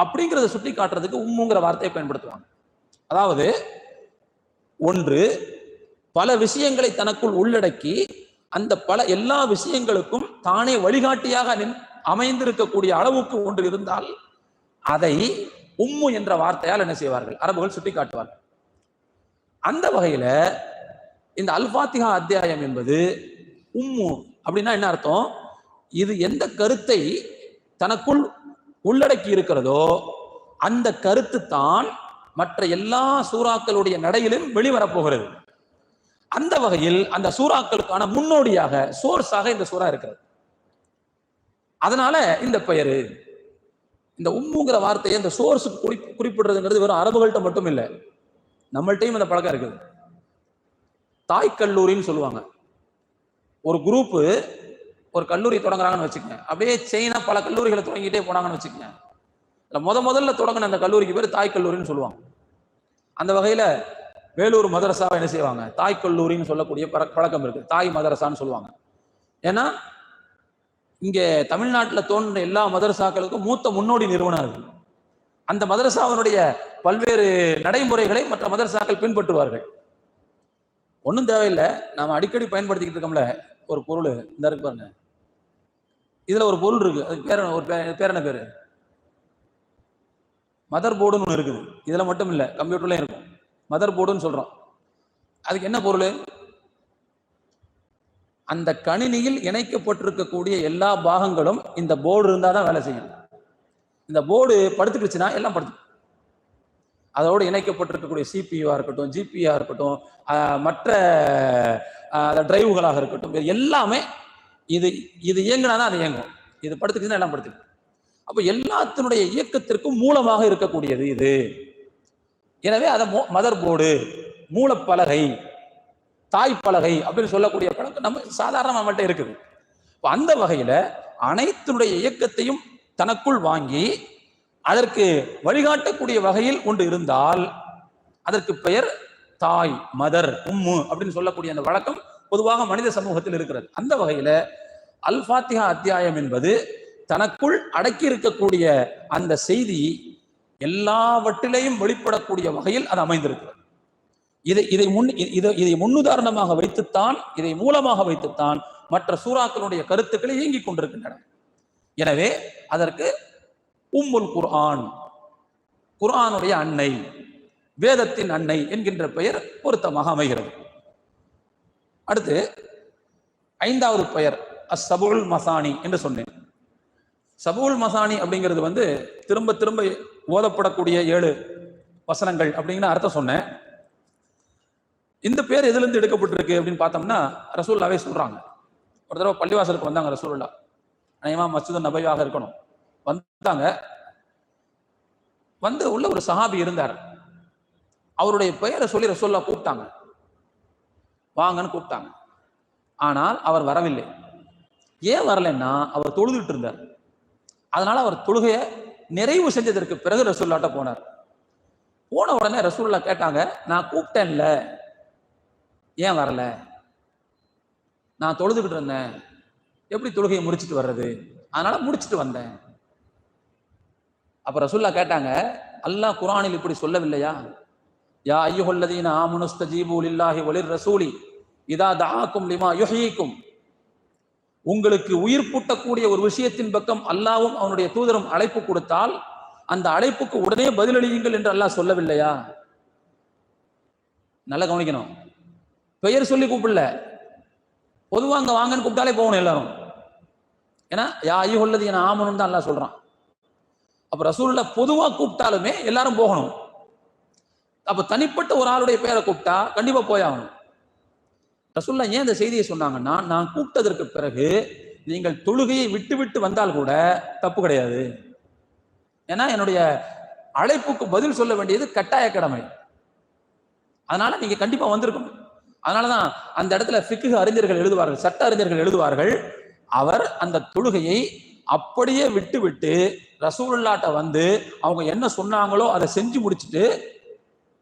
அப்படிங்கிறத சுட்டி காட்டுறதுக்கு உம்முங்கிற வார்த்தையை பயன்படுத்துவாங்க. அதாவது ஒன்று பல விஷயங்களை தனக்குள் உள்ளடக்கி அந்த எல்லா விஷயங்களுக்கும் தானே வழிகாட்டியாக அமைந்திருக்கக்கூடிய அளவுக்கு ஒன்று இருந்தால் அதை உம்மு என்ற வார்த்தையால் என்ன செய்வார்கள், அரபுகள் சுட்டி காட்டுவார்கள். அந்த வகையில இந்த அல்-ஃபாத்திஹா அத்தியாயம் என்பது உம்மு அப்படின்னா என்ன அர்த்தம்? இது எந்த கருத்தை தனக்குள் உள்ளடக்கி இருக்கிறதோ அந்த கருத்து தான் மற்ற எல்லா சூறாக்களுடைய நடையிலும் வெளிவரப்போகிறது. அந்த வகையில் அந்த சூறாக்களுக்கான முன்னோடியாக, சோர்ஸாக இந்த சூறா இருக்கிறது. அதனால இந்த பெயரு, இந்த உம்முங்கிற வார்த்தையை இந்த சோர்ஸுக்கு குறிப்பிடுறதுங்கிறது வெறும் அரபுகள்கிட்ட மட்டும் இல்லை, நம்மள்ட்டையும் இந்த பழக்கம் இருக்குது. தாய் கல்லூரின்னு சொல்லுவாங்க. ஒரு குரூப்பு ஒரு கல்லூரி தொடங்குறாங்கன்னு வச்சுக்கங்க, அப்படியே செயினா பல கல்லூரிகளை தொடங்கிட்டே போனாங்கன்னு வச்சுக்கங்க. முதல்ல தொடங்கின அந்த கல்லூரிக்கு பேர் தாய் கல்லூரின்னு சொல்லுவாங்க. அந்த வகையில வேலூர் மதரசாவை என்ன செய்வாங்க, தாய் கல்லூரின்னு சொல்லக்கூடிய பழக்கம் இருக்கு, தாய் மதரசான்னு சொல்லுவாங்க. ஏன்னா இங்க தமிழ்நாட்டில் தோன்ற எல்லா மதரசாக்களுக்கும் மூத்த முன்னோடி நிறுவனம் இருக்கு. அந்த மதரசாவினுடைய பல்வேறு நடைமுறைகளை மற்ற மதரசாக்கள் பின்பற்றுவார்கள். ஒன்றும் தேவையில்லை, நாம அடிக்கடி பயன்படுத்திக்கிட்டு இருக்கோம்ல ஒரு பொருள், இந்த இருக்கு பாருங்க, இதுல ஒரு பொருள் இருக்கு, அதுக்கு பேர் என்ன பேரு, மதர் போர்டுன்னு ஒன்று இருக்குது. இதுல மட்டும் இல்லை, கம்ப்யூட்டர்லயும் இருக்கும், மதர் போர்டுன்னு சொல்றோம். அதுக்கு என்ன பொருள்? அந்த கணினியில் இணைக்கப்பட்டிருக்கக்கூடிய எல்லா பாகங்களும் இந்த போர்டு இருந்தால் தான் வேலை செய்யும். இந்த போர்டு படுத்துக்கிடுச்சுன்னா எல்லாம் படுத்து. அதோடு இணைக்கப்பட்டிருக்கக்கூடிய சிபியூவாக இருக்கட்டும், ஜிபிஆ இருக்கட்டும், மற்ற டிரைவுகளாக இருக்கட்டும், எல்லாமே இது இது இயங்கினாதான் அது இயங்கும். இது படுத்துக்குதுன்னா எல்லாம் படுத்துக்கு. அப்ப எல்லாத்தினுடைய இயக்கத்திற்கும் மூலமாக இருக்கக்கூடியது இது. எனவே அதை மதர் போர்டு, மூலப்பலகை, தாய்ப்பலகை அப்படின்னு சொல்லக்கூடிய பழக்கம் நம்ம சாதாரண நம்மகிட்ட இருக்குது. அந்த வகையில அனைத்தினுடைய இயக்கத்தையும் தனக்குள் வாங்கி அதற்கு வழிகாட்டக்கூடிய வகையில் ஒன்று இருந்தால் அதற்கு பெயர் தாய், மதர், உம்மு அப்படின்னு சொல்லக்கூடிய அந்த வழக்கம் பொதுவாக மனித சமூகத்தில் இருக்கிறது. அந்த வகையில அல் ஃபாத்திஹா அத்தியாயம் என்பது தனக்குள் அடக்கி இருக்கக்கூடிய அந்த செய்தி எல்லாவற்றிலையும் வெளிப்படக்கூடிய வகையில் அது அமைந்திருக்கிறது. இதை முன்னுதாரணமாக வைத்துத்தான், இதை மூலமாக வைத்துத்தான் மற்ற சூறாக்களுடைய கருத்துக்களை இயங்கிக் கொண்டிருக்கின்றன. எனவே அதற்கு உம்முல் குர்ஆன், குர்ஆனுடைய அன்னை, வேதத்தின் அன்னை என்கின்ற பெயர் பொருத்தமாக அமைகிறது. அடுத்து 5வது பெயர் அஸ்ஸபுல் மசானி என்று சொன்னேன். சபுல் மசானி அப்படிங்கிறது திரும்ப திரும்ப ஓதப்படக்கூடிய 7 வசனங்கள் அப்படிங்கிற அர்த்தம் சொன்னேன். இந்த பேர் எதுல இருந்து எடுக்கப்பட்டிருக்கு அப்படின்னு பார்த்தோம்னா ரசூலுல்லாவே சொல்றாங்க. ஒரு தடவை பள்ளிவாசலுக்கு வந்தாங்க ரசூலுல்லா, அநேகமா மஸ்ஜிது நபவியாக இருக்கணும். வந்தாங்க, உள்ள ஒரு சஹாபி இருந்தார். அவருடைய பெயரை சொல்லி ரசூலுல்லா கூப்பிட்டாங்க, வாங்கன்னு கூப்பிட்டாங்க. ஆனால் அவர் வரவில்லை. ஏன் வரலைன்னா அவர் தொழுதுட்டு இருந்தார். அதனால அவர் தொழுகைய நிறைவு செஞ்சதற்கு பிறகு ரசூலுல்லாட்ட போனார். போன உடனே ரசூலுல்லா கேட்டாங்க, நான் கூப்பிட்டேன்ல, ஏன் வரல? நான் தொழுதுகிட்டு இருந்தேன், எப்படி தொழுகையை முடிச்சுட்டு வர்றது? அதனால முடிச்சுட்டு வந்தேன். அப்ப ரசூலுல்லா கேட்டாங்க, அல்லாஹ் குர்ஆனில் இப்படி சொல்லவில்லையா? யா அய்யுஹல்லதீன ஆமனுஸ்தஜீபு லில்லாஹி வலிர் ரசூலி இதா தஆக்கும் லிமா யுஹ்யீக்கும். உங்களுக்கு உயிர் பூட்டக்கூடிய ஒரு விஷயத்தின் பக்கம் அல்லாவும் அவனுடைய தூதரும் அழைப்பு கொடுத்தால் அந்த அழைப்புக்கு உடனே பதிலளியுங்கள் என்று அல்லாஹ் சொல்லவில்லையா? நல்லா கவனிக்கணும். பெயர் சொல்லி கூப்பிடல, பொதுவா அங்க வாங்கன்னு கூப்பிட்டாலே போகணும் எல்லாரும். ஏன்னா யா அய்யுஹல்லதீன ஆமனுன்னு தான் அல்லாஹ் சொல்றான். அப்ப ரசூலுல்லாஹ் பொதுவா கூப்பிட்டாலுமே எல்லாரும் போகணும். அப்ப தனிப்பட்ட ஒரு ஆளுடைய பெயரை கூப்பிட்டா கண்டிப்பா போயாகணும். ரசூலுல்லாஹ் ஏன் இந்த செய்தியை சொன்னாங்கன்னா, நான் கூப்பிட்டதற்கு பிறகு நீங்கள் தொழுகையை விட்டு விட்டு வந்தால் கூட தப்பு கிடையாது. ஏன்னா என்னுடைய அழைப்புக்கு பதில் சொல்ல வேண்டியது கட்டாய கடமை. அதனால நீங்க கண்டிப்பா வந்திருக்கணும். அதனாலதான் அந்த இடத்துல ஃபிக்ஹ் அறிஞர்கள் எழுதுவார்கள், சட்ட அறிஞர்கள் எழுதுவார்கள், அவர் அந்த தொழுகையை அப்படியே விட்டு விட்டு ரசூலுல்லாஹ்ட்ட அவங்க என்ன சொன்னாங்களோ அதை செஞ்சு முடிச்சுட்டு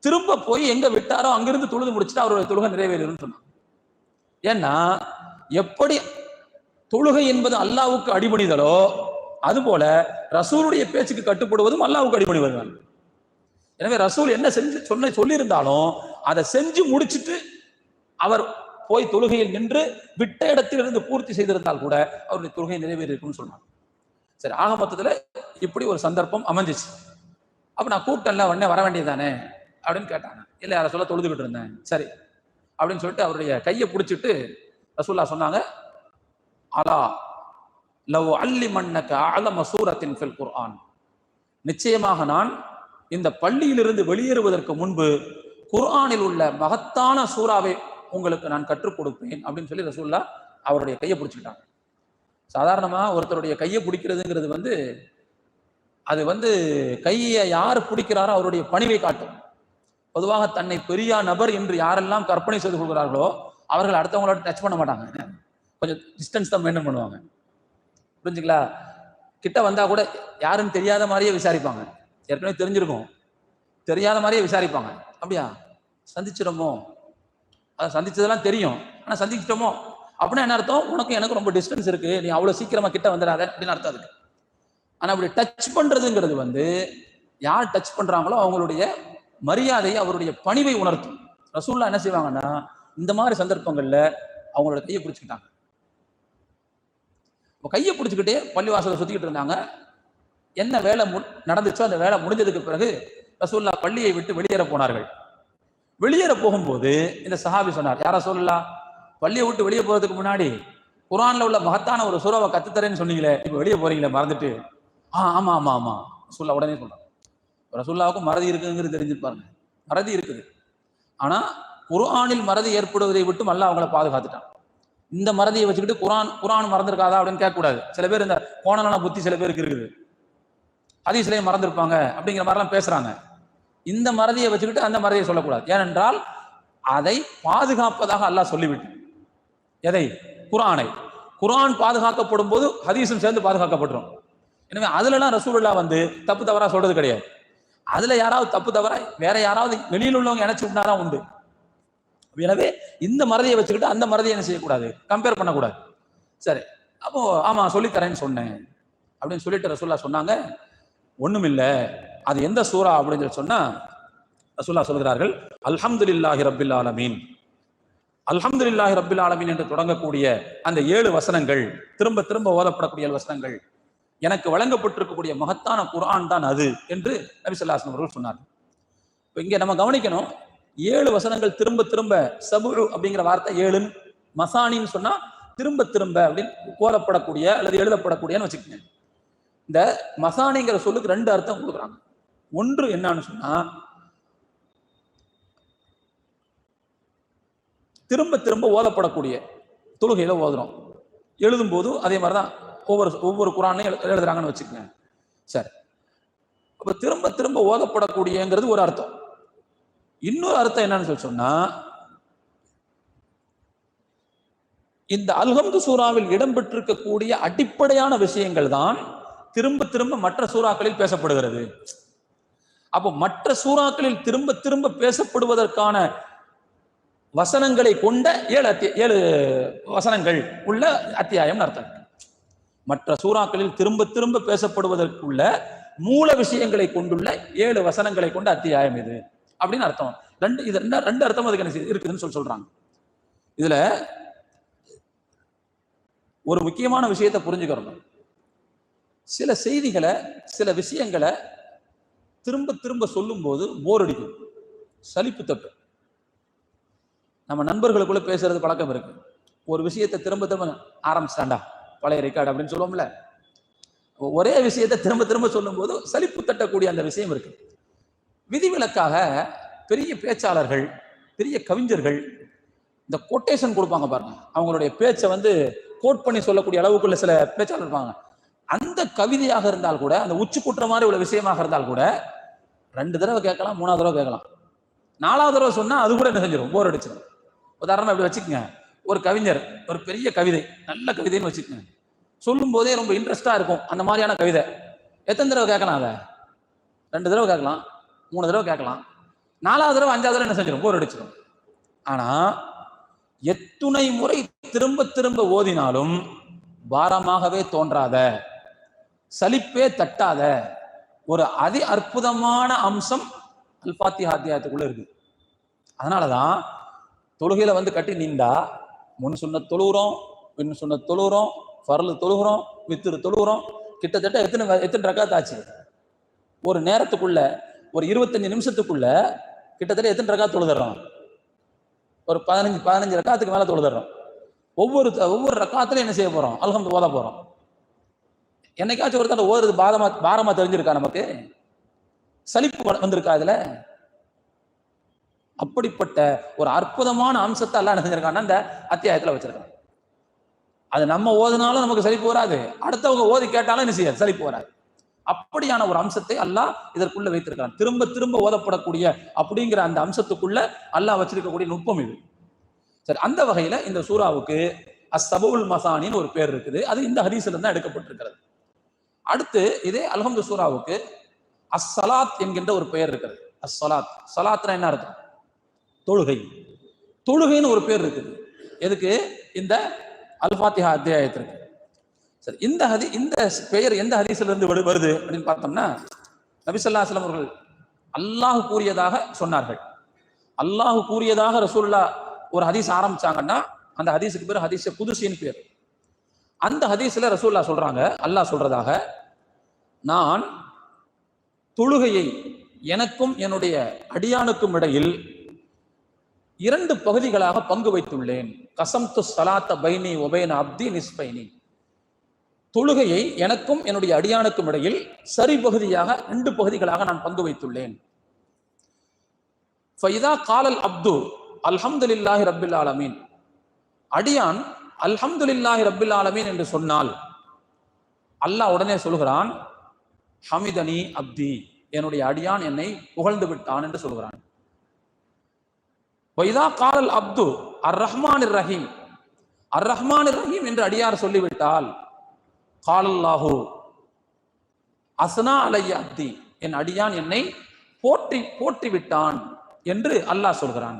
திரும்ப போய் எங்க விட்டாரோ அங்கிருந்து தொழுது முடிச்சுட்டு அவருடைய தொழுகை நிறைவேறும் சொன்னாங்க. ஏன்னா எப்படி தொழுகை என்பது அல்லாஹ்வுக்கு அடிபணிதலோ அதுபோல ரசூலுடைய பேச்சுக்கு கட்டுப்படுவதும் அல்லாஹ்வுக்கு அடிபணிவதுதான். எனவே ரசூல் என்ன சொல்லியிருந்தாலும் அதை செஞ்சு முடிச்சுட்டு அவர் போய் தொழுகையில் நின்று விட்ட இடத்திலிருந்து பூர்த்தி செய்திருந்தால் கூட அவருடைய தொழுகை நிறைவேறி இருக்குன்னு சொன்னாங்க. சரி, ஆக மொத்தத்துல இப்படி ஒரு சந்தர்ப்பம் அமைஞ்சிச்சு. அப்ப நான் கூப்பிட்டேன்ல, உடனே வர வேண்டியதானே அப்படின்னு கேட்டாங்க. இல்லை, யாரை சொல்ல தொழுதுகிட்டு இருந்தேன். சரி அப்படின்னு சொல்லிட்டு அவருடைய கையை பிடிச்சிட்டு ரசூலுல்லாஹ் சொன்னாங்க, அலா லவ் அல்லிமன்னக அலம சூரத்தின் ஃபில் குர்ஆன். நிச்சயமாக நான் இந்த பள்ளியிலிருந்து வெளியேறுவதற்கு முன்பு குர்ஆனில் உள்ள மகத்தான சூறாவை உங்களுக்கு நான் கற்றுக் கொடுப்பேன் அப்படின்னு சொல்லி ரசூலுல்லாஹ் அவருடைய கையை பிடிச்சிக்கிட்டாங்க. சாதாரணமா ஒருத்தருடைய கையை பிடிக்கிறதுங்கிறது அது கையை யார் பிடிக்கிறாரோ அவருடைய பணிவை காட்டும். பொதுவாக தன்னை பெரிய நபர் என்று யாரெல்லாம் கற்பனை செய்து கொள்கிறார்களோ அவர்கள் அடுத்தவங்களோட டச் பண்ண மாட்டாங்க, கொஞ்சம் டிஸ்டன்ஸ் தான் மெயின்டைன் பண்ணுவாங்க. புரிஞ்சுங்களா? கிட்ட வந்தா கூட யாருன்னு தெரியாத மாதிரியே விசாரிப்பாங்க. ஏற்கனவே தெரிஞ்சிருக்கும், தெரியாத மாதிரியே விசாரிப்பாங்க. அப்படியா, சந்திச்சிடமோ, அதை சந்திச்சதெல்லாம் தெரியும், ஆனா சந்திச்சிட்டோமோ அப்படின்னா என்ன அர்த்தம்? உனக்கு எனக்கு ரொம்ப டிஸ்டன்ஸ் இருக்கு, நீ அவ்வளவு சீக்கிரமா கிட்ட வந்துடாத அப்படின்னு அர்த்தம் அதுக்கு. ஆனா அப்படி டச் பண்றதுங்கிறது யார் டச் பண்றாங்களோ அவங்களுடைய மரியாதையை, அவருடைய பணிவை உணர்த்தும். ரசூலுல்லாஹ் என்ன செய்வாங்கன்னா இந்த மாதிரி சந்தர்ப்பங்கள்ல அவங்களோட கையை பிடிச்சுக்கிட்டாங்க. கையை பிடிச்சுக்கிட்டே பள்ளிவாசலை சுத்திக்கிட்டு இருந்தாங்க. என்ன வேலை நடந்துச்சோ அந்த வேலை முடிஞ்சதுக்கு பிறகு ரசூலுல்லாஹ் பள்ளியை விட்டு வெளியேற போனார்கள். வெளியேற போகும்போது இந்த சஹாபி சொன்னார், யார ரசூலுல்லாஹ், பள்ளியை விட்டு வெளியே போறதுக்கு முன்னாடி குர்ஆன்ல உள்ள மகத்தான ஒரு சூறாவை கத்துத்தரேன்னு சொன்னீங்களே, இப்ப வெளியே போறீங்களே மறந்துட்டு? ஆமா ஆமா ஆமா. ரசூலுல்லாஹ் உடனே சொன்னார், ரசூலுல்லாஹ்வுக்கும் மறதி இருக்குங்கிறது தெரிஞ்சிருப்பாருங்க. மறதி இருக்குது. ஆனா குர்ஆனில் மறதி ஏற்படுவதை விட்டு அல்லாஹ் அவங்கள பாதுகாத்துட்டான். இந்த மறதியை வச்சுக்கிட்டு குர்ஆன் மறந்துருக்காதா அப்படின்னு கேட்கக்கூடாது. சில பேர் இந்த கோணலான புத்தி சில பேருக்கு இருக்குது. ஹதீஸ்லயே மறந்துருப்பாங்க அப்படிங்கிற மாதிரிலாம் பேசுறாங்க. இந்த மறதியை வச்சுக்கிட்டு அந்த மறதியை சொல்லக்கூடாது. ஏனென்றால் அதை பாதுகாப்பதாக அல்லாஹ் சொல்லிவிட்டு, எதை? குர்ஆனை. குர்ஆன் பாதுகாக்கப்படும் போது ஹதீஸும் சேர்ந்து பாதுகாக்கப்பட்டுரும். எனவே அதுலலாம் ரசூலுல்லாஹ் வந்து தப்பு தவறா சொல்றது கிடையாது. அதுல யாராவது தப்பு தவறா வேற யாராவது வெளியில் உள்ளவங்க நினைச்சு விட்டாதான் உண்டு. எனவே இந்த மறதியை வச்சுக்கிட்டு அந்த மறதியை என்ன செய்யக்கூடாது, கம்பேர் பண்ணக்கூடாது. சரி, அப்போ ஆமா சொல்லித்தரேன்னு சொன்னேன் அப்படின்னு சொல்லிட்டு ரசூலுல்லாஹ் சொன்னாங்க. ஒண்ணுமில்ல, அது எந்த சூரா அப்படின்னு சொல்லி சொன்னா ரசூலுல்லாஹ் சொல்கிறார்கள், அல்ஹம்துலில்லாஹி ரப்பில் ஆலமீன். அல்ஹம்துலில்லாஹி ரப்பில் ஆலமீன் என்று தொடங்கக்கூடிய அந்த 7 வசனங்கள், திரும்ப திரும்ப ஓதப்படக்கூடிய 7 வசனங்கள், எனக்கு வழங்கப்பட்டிருக்கக்கூடிய மகத்தான குர்ஆன் தான் அது என்று நபி ஸல்லல்லாஹு அலைஹி வஸல்லம் அவர்கள் சொன்னார்கள். இப்போ இங்க நம்ம கவனிக்கணும், 7 வசனங்கள் திரும்ப திரும்ப, சபுஉ அப்படிங்கிற வார்த்தை 7, மசானின்னு சொன்னா திரும்ப திரும்ப அப்படின்னு ஓதப்படக்கூடிய அல்லது எழுதப்படக்கூடியன்னு வச்சுக்கோங்க. இந்த மசானிங்கிற சொல்லுக்கு 2 அர்த்தம் கொடுக்குறாங்க. ஒன்று என்னன்னு சொன்னா, திரும்ப திரும்ப ஓதப்படக்கூடிய, தொழுகையில ஓதுறோம், எழுதும் போது அதே மாதிரிதான் ஒவ்வொரு குர்ஆனையும் எழுதுறாங்கன்னு வச்சுக்கோங்க. சரி, அப்ப திரும்ப திரும்ப ஓதப்படக்கூடியங்கிறது ஒரு அர்த்தம். இன்னொரு அர்த்தம் என்னன்னு சொல்லி சொன்னா, இந்த அல்ஹம்து சூராவில் இடம்பெற்றிருக்கக்கூடிய அடிப்படையான விஷயங்கள் தான் திரும்ப திரும்ப மற்ற சூறாக்களில் பேசப்படுகிறது. அப்போ மற்ற சூறாக்களில் திரும்ப திரும்ப பேசப்படுவதற்கான வசனங்களை கொண்ட 7 வசனங்கள் உள்ள அத்தியாயம் அர்த்தம். மற்ற சூறாக்களில் திரும்ப திரும்ப பேசப்படுவதற்குள்ள மூல விஷயங்களை கொண்டுள்ள 7 வசனங்களை கொண்ட அத்தியாயம் இது அப்படின்னு அர்த்தம். ரெண்டு அர்த்தம் அதுக்கு என்ன இருக்குதுன்னு சொல்றாங்க. இதுல ஒரு முக்கியமான விஷயத்தை புரிஞ்சுக்கிறோம். சில செய்திகளை, சில விஷயங்களை திரும்ப திரும்ப சொல்லும் போது போர் அடிக்கும், சலிப்பு தட்டு. நம்ம நண்பர்களுக்குள்ள பேசுறது பழக்கம் இருக்கு. ஒரு விஷயத்தை திரும்ப திரும்ப ஆரம்பிச்சாண்டா பழைய ரெக்கார்டு அப்படின்னு சொல்லுவோம்ல, ஒரே விஷயத்தை திரும்ப திரும்ப சொல்லும் போது சலிப்பு தட்டக்கூடிய அந்த விஷயம் இருக்கு. விதிவிலக்காக பெரிய பேச்சாளர்கள், பெரிய கவிஞர்கள் இந்த கொட்டேஷன் கொடுப்பாங்க பாருங்க. அவங்களுடைய பேச்சை வந்து கோட் பண்ணி சொல்லக்கூடிய அளவுக்குள்ள சில பேச்சாளர் இருப்பாங்க. அந்த கவிதையாக இருந்தால் கூட, அந்த உச்சி குற்ற மாதிரி உள்ள விஷயமாக இருந்தால் கூட 2 தடவை கேட்கலாம், 3வது தடவை கேட்கலாம், 4வது தடவை சொன்னா அது கூட என்ன செஞ்சிடும், போர் அடிச்சிடும். உதாரணமா இப்படி வச்சுக்கோங்க, ஒரு கவிஞர் ஒரு பெரிய கவிதை, நல்ல கவிதைன்னு வச்சுக்கோங்க, சொல்லும் போதே ரொம்ப இன்ட்ரெஸ்டா இருக்கும் அந்த மாதிரியான கவிதை. எத்தனை தடவை கேட்கலாம்? அதை 2 தடவை கேட்கலாம், 3 தடவை கேட்கலாம், 4வது தடவை 5வது தடவை என்ன செஞ்சிடும், போர் அடிச்சிடும். ஆனா எத்துணை முறை திரும்ப திரும்ப ஓதினாலும் பாரமாகவே தோன்றாத, சலிப்பே தட்டாத ஒரு அதி அற்புதமான அம்சம் அல்-ஃபாத்திஹா அத்தியாயத்துக்குள்ள இருக்கு. அதனாலதான் தொழுகையில வந்து கட்டி நின்றா முன் சொன்ன தொழுகிறோம், பின் சொன்ன தொழுகிறோம், ஃபர்லு தொழுகிறோம், வித்ரு தொழுகிறோம். கிட்டத்தட்ட எத்தனை ரக்காத் ஆச்சு? ஒரு நேரத்துக்குள்ள, ஒரு 25 நிமிஷத்துக்குள்ள கிட்டத்தட்ட எத்தனை ரக்காத் தொழுதுறோம்? ஒரு 15 ரக்காத்துக்கு மேல தொழுதுறோம். ஒவ்வொரு ரக்காத்துலையும் என்ன செய்ய போறோம்? அல்ஹம்து ஓத போறோம். என்னைக்காச்சும் ஒருத்தர் ஓதுறது பாரமா தெரிஞ்சிருக்கா? நமக்கு சலிப்பு வந்திருக்கா? இதுல அப்படிப்பட்ட ஒரு அற்புதமான அம்சத்தை அல்லாஹ் என்ன செஞ்சிருக்கான்னா அந்த அத்தியாயத்துல வச்சிருக்கான். அது நம்ம ஓதுனாலும் நமக்கு சலிப்பு வராது, அடுத்தவங்க ஓதி கேட்டாலும் என்ன செய்யாது, சலிப்பு வராது. அப்படியான ஒரு அம்சத்தை அல்லாஹ் இதற்குள்ள வைத்திருக்கான். திரும்ப திரும்ப ஓதப்படக்கூடிய அப்படிங்கிற அந்த அம்சத்துக்குள்ள அல்லாஹ் வச்சிருக்கக்கூடிய நுட்பம் இது. சரி, அந்த வகையில இந்த சூராவுக்கு அஸ்-சபுல் மசானின்னு ஒரு பேர் இருக்குது. அது இந்த ஹதீஸ்ல தான் எடுக்கப்பட்டிருக்கிறது. அடுத்து இதே அல்ஹம்து சூராவுக்கு அஸ்-ஸலாத் என்கின்ற ஒரு பெயர் இருக்கிறது. அஸ்-ஸலாத், ஸலாத்னா என்ன அர்த்தம்? தொழுகை. தொழுகைன்னு ஒரு பேர் இருக்குது. எதுக்கு? இந்த அல்-ஃபாத்திஹா அத்தியாயத்திற்கு. சரி, இந்த பெயர் எந்த ஹதீஸ்ல இருந்து வருது அப்படின்னு பார்த்தோம்னா, நபி ஸல்லல்லாஹு அலைஹி வஸல்லம் அவர்கள் அல்லாஹ் கூறியதாக சொன்னார்கள். அல்லாஹ் கூறியதாக ரசூலுல்லாஹ் ஒரு ஹதீஸ் ஆரம்பிச்சாங்கன்னா அந்த ஹதீஸுக்கு பேர் ஹதீஸ் குதுஸின்னு பேர். அந்த ஹதீஸ்ல ரசூலுல்லாஹ் சொல்றாங்க, அல்லாஹ் சொல்றதாக, நான் தொழுகையை எனக்கும் என்னுடைய அடியானுக்கும் இடையில் 2 பகுதிகளாக பங்கு வைத்துள்ளேன். கஸம்து ஸலாத்த பைனி வ பைன அப்தி நிஸ்பைனி. தொழுகையை எனக்கும் என்னுடைய அடியானுக்கும் இடையில் சரி பகுதியாக 2 பகுதிகளாக நான் பங்கு வைத்துள்ளேன். ஃபைதா காலல் அப்து அல்ஹம்துலில்லாஹி ரப்பில் ஆலமீன், அடியான் அல்ஹம்துலில்லாஹி ரப்பில் ஆலமீன் என்று சொன்னால் அல்லாஹ் உடனே சொல்கிறான், ஹமிதனி அப்தி, என்னுடைய அடியான் என்னை புகழ்ந்து விட்டான் என்று சொல்கிறான். வைதா காலல் அப்து அர் ரஹ்மான் ரஹீம், அர் ரஹ்மான் ரஹீம் என்று அடியார் சொல்லிவிட்டால் காலல்லாஹு அஸ்னா அலைய அப்தி, என் அடியான் என்னை போற்றி விட்டான் என்று அல்லாஹ் சொல்கிறான்.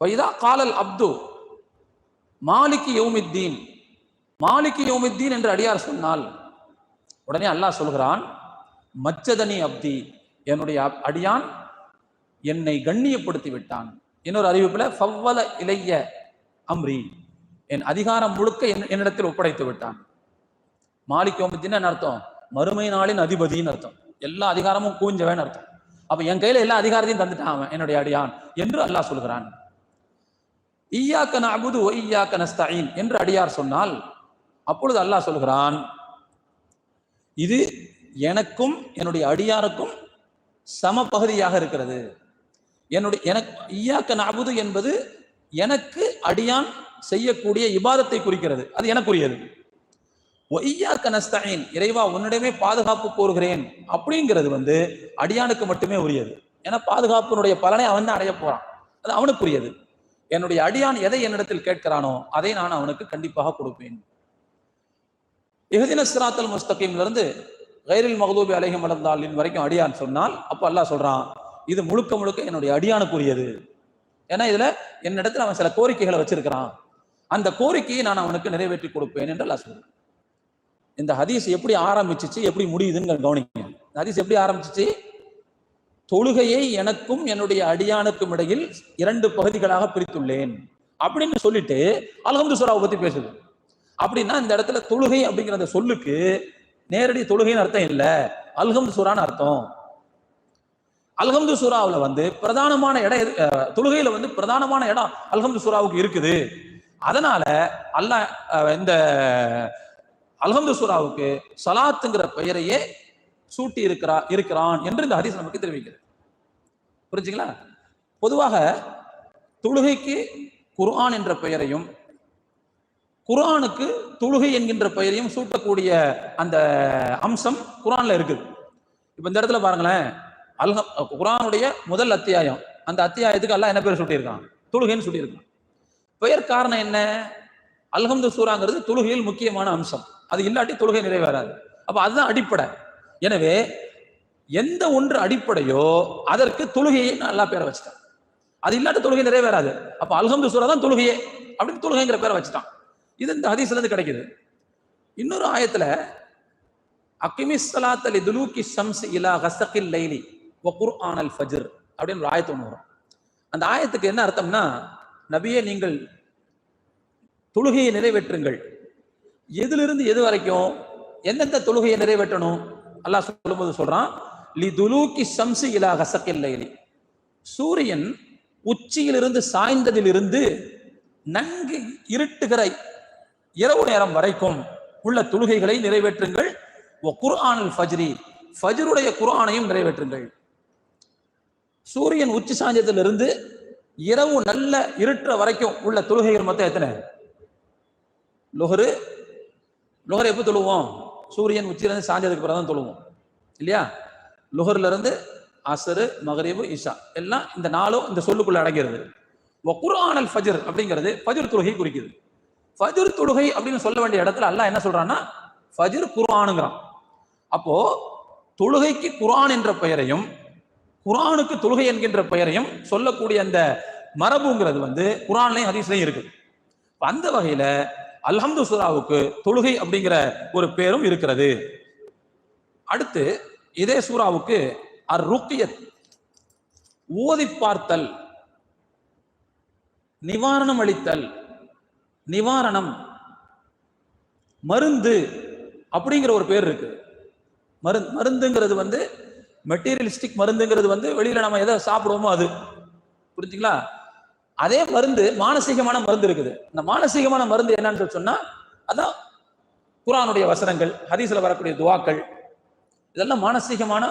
வைதா காலல் அப்து மாலிகி யௌமித்தீன், மாலிகி யௌமித்தீன் என்று அடியார் சொன்னால் உடனே அல்லாஹ் சொல்கிறான், மச்சதனி அப்தி, என்னுடைய அடியான் என்னை கண்ணியப்படுத்தி விட்டான். இன்னொரு அறிவிப்புல ஃபவ்வல இலைய அம்ரி, என் அதிகாரம் முழுக்க என்னிடத்தில் ஒப்படைத்து விட்டான். மாலிக் யௌமித்தீன் என்ன அர்த்தம்? மறுமை நாளின் அதிபதினு அர்த்தம். எல்லா அதிகாரமும் கூஞ்சவன் அர்த்தம். அப்ப என் கையில எல்லா அதிகாரத்தையும் தந்துட்டான் அவன், என்னுடைய அடியான் என்று அல்லாஹ் சொல்கிறான். இய்யாக நஅபுது வ இய்யாக நஸ்தஈன் என்று அடியார் சொன்னால் அப்பொழுது அல்லாஹ் சொல்கிறான், இது எனக்கும் என்னுடைய அடியாருக்கும் சம பகுதியாக இருக்கிறது. இய்யாக நஅபுது என்பது எனக்கு அடியான் செய்யக்கூடிய இபாதத்தை குறிக்கிறது, அது எனக்குரியது. வ இய்யாக நஸ்தஈன், இறைவா உன்னிடமே பாதுகாப்பு கோருகிறேன் அப்படிங்கிறது அடியானுக்கு மட்டுமே உரியது. ஏன்னா பாதுகாப்பினுடைய பலனை அவன் தான் அடைய போறான், அது அவனுக்குரியது. என்னுடைய அடியான் எதை என்னிடத்தில் கேட்கிறானோ அதை நான் அவனுக்கு கண்டிப்பாக கொடுப்பேன். இஹ்தின ஸிராத்தல் முஸ்தகீம்ல இருந்து கைரில் மக்தூபி அலைஹிம் வலத்தாலின் வரைக்கும் அடியான் சொன்னால் அப்ப அல்லாஹ் சொல்றான், இது முழுக்க முழுக்க என்னுடைய அடியானுக்குரியது. ஏன்னா இதுல என்னிடத்தில் அவன் சில கோரிக்கைகளை வச்சிருக்கிறான், அந்த கோரிக்கையை நான் அவனுக்கு நிறைவேற்றி கொடுப்பேன் என்று அல்லாஹ் சொல்றான். இந்த ஹதீஸ் எப்படி ஆரம்பிச்சிச்சு, எப்படி முடியுதுன்னு கவனிங்க. ஹதீஸ் எப்படி ஆரம்பிச்சிச்சு? தொழுகையை எனக்கும் என்னுடைய அடியானுக்கும் இடையில் 2 பகுதிகளாக பிரித்துள்ளேன் அப்படின்னு சொல்லிட்டு அல்ஹம்து சூராவை பத்தி பேசுது. அப்படின்னா இந்த இடத்துல தொழுகை அப்படிங்கிற அந்த சொல்லுக்கு நேரடி தொழுகைன்னு அர்த்தம் இல்ல, அல்ஹம்து சூரான்னு அர்த்தம். அல்ஹம்து சூராவுல பிரதானமான இடம், தொழுகையில பிரதானமான இடம் அல்ஹம்து சூராவுக்கு இருக்குது. அதனால அல்லாஹ் இந்த அல்ஹம்து சூராவுக்கு சலாத்துங்கிற பெயரையே சூட்டி இருக்கிறான் என்று இந்த ஹதீஸ் நமக்கு தெரிவிக்கிறது. புரிஞ்சுங்களா? பொதுவாக தொழுகைக்கு குர்ஆன் என்ற பெயரையும் குர்ஆனுக்கு தொழுகை என்கின்ற பெயரையும் சூட்டக்கூடிய அந்த அம்சம் குர்ஆன்ல இருக்குது. இப்ப இந்த இடத்துல பாருங்களேன், குர்ஆனுடைய முதல் அத்தியாயம், அந்த அத்தியாயத்துக்கு அல்லாஹ் என்ன பேர் சூட்டியிருக்கான்? தொழுகைன்னு சொல்லியிருக்கான். பெயர் காரணம் என்ன? அல்ஹம்து சூராங்கிறது தொழுகையில் முக்கியமான அம்சம், அது இல்லாட்டி தொழுகை நிறைவேறாது. அப்ப அதுதான் அடிப்படை. எனவே எந்த ஒன்று அடிப்படையோ அதற்கு தொழுகையை நல்லா பேரை வச்சுட்டான், அது இல்லாட்ட தொழுகை நிறைவேறாது. அப்ப அல்ஹம்து சூரா தான் தொழுகையே அப்படின்னு தொழுகைங்கிற பேரை வச்சுட்டான். இது இந்த ஹதீஸ்ல இருந்து கிடைக்குது. இன்னொரு ஆயத்துல அகிமிஸ் ஸலாத்த லிதுலூகி ஷம்ஸ் இலா கஸகில் லைலி வ குர்ஆனல் ஃபஜ்ர் அப்படின்னு ஒரு ஆயத்து ஒன்று வரும். அந்த ஆயத்துக்கு என்ன அர்த்தம்னா, நபியே நீங்கள் தொழுகையை நிறைவேற்றுங்கள். எதிலிருந்து எது வரைக்கும், எந்தெந்த தொழுகையை நிறைவேற்றணும் அல்லாஹ் சொல்லும்போது சொல்றான், லிதுலூகி ஷம்ஸ் இலா கஸகில் லைலி, சூரியன் உச்சியிலிருந்து சாய்ந்ததிலிருந்து நன்கு இருட்டுகிற இரவு நேரம் வரைக்கும் உள்ள தொழுகைகளை நிறைவேற்றுங்கள். குர்ஆனுல் ஃபஜ்ரி, ஃபஜ்ருடைய குர்ஆனையும் நிறைவேற்றுங்கள். சூரியன் உச்சி சாய்ந்ததிலிருந்து இரவு நல்ல இருட்டுற வரைக்கும் உள்ள தொழுகைகள் மொத்தம் எத்தனை? லுஹர் எப்போ தொழுவோம்? சூரியன் உச்சியிலிருந்து சாய்ந்ததுக்கு பிறகு தான் தொழுவோம் இல்லையா? லுஹர்ல இருந்து அஸ்ர், மக்ரிப், இஷா எல்லாம் இந்த நாளும் இந்த சொல்லுக்குள்ள அடங்கிறது. குர்ஆனுல் ஃபஜ்ர் அப்படிங்கிறது ஃபஜ்ர் தொழுகை குறிக்குது. ஃபஜ்ர் தொழுகை அப்படின்னு சொல்ல வேண்டிய இடத்துல அல்லாஹ் என்ன சொல்றான்னா ஃபஜ்ர் குர்ஆனுங்கிறான். அப்போ தொழுகைக்கு குர்ஆன் என்ற பெயரையும் குர்ஆனுக்கு தொழுகை என்கின்ற பெயரையும் சொல்லக்கூடிய அந்த மரபுங்கிறது குர்ஆன்லயும் ஹதீஸ்லயும் இருக்குது. அந்த வகையில அல்ஹம்து சூராவுக்கு தொழுகை அப்படிங்கிற ஒரு பேரும் இருக்கிறது. அடுத்து இதே சூராவுக்கு அர்-ருக்யத், ஓதி பார்த்தல், நிவாரணம் அளித்தல், நிவாரணம், மருந்து அப்படிங்கிற ஒரு பேர் இருக்கு. மருந்துங்கிறது மெட்டீரியலிஸ்டிக் மருந்துங்கிறது வெளியில நம்ம எதை சாப்பிடுவோமோ அது, புரிஞ்சுங்களா? அதே மருந்து மானசீகமான மருந்து இருக்குது. இந்த மானசீகமான மருந்து என்னன்னு சொன்னா அதான் குர்ஆனுடைய வசனங்கள், ஹதீஸ்ல வரக்கூடிய துவாக்கள், இதெல்லாம் மானசீகமான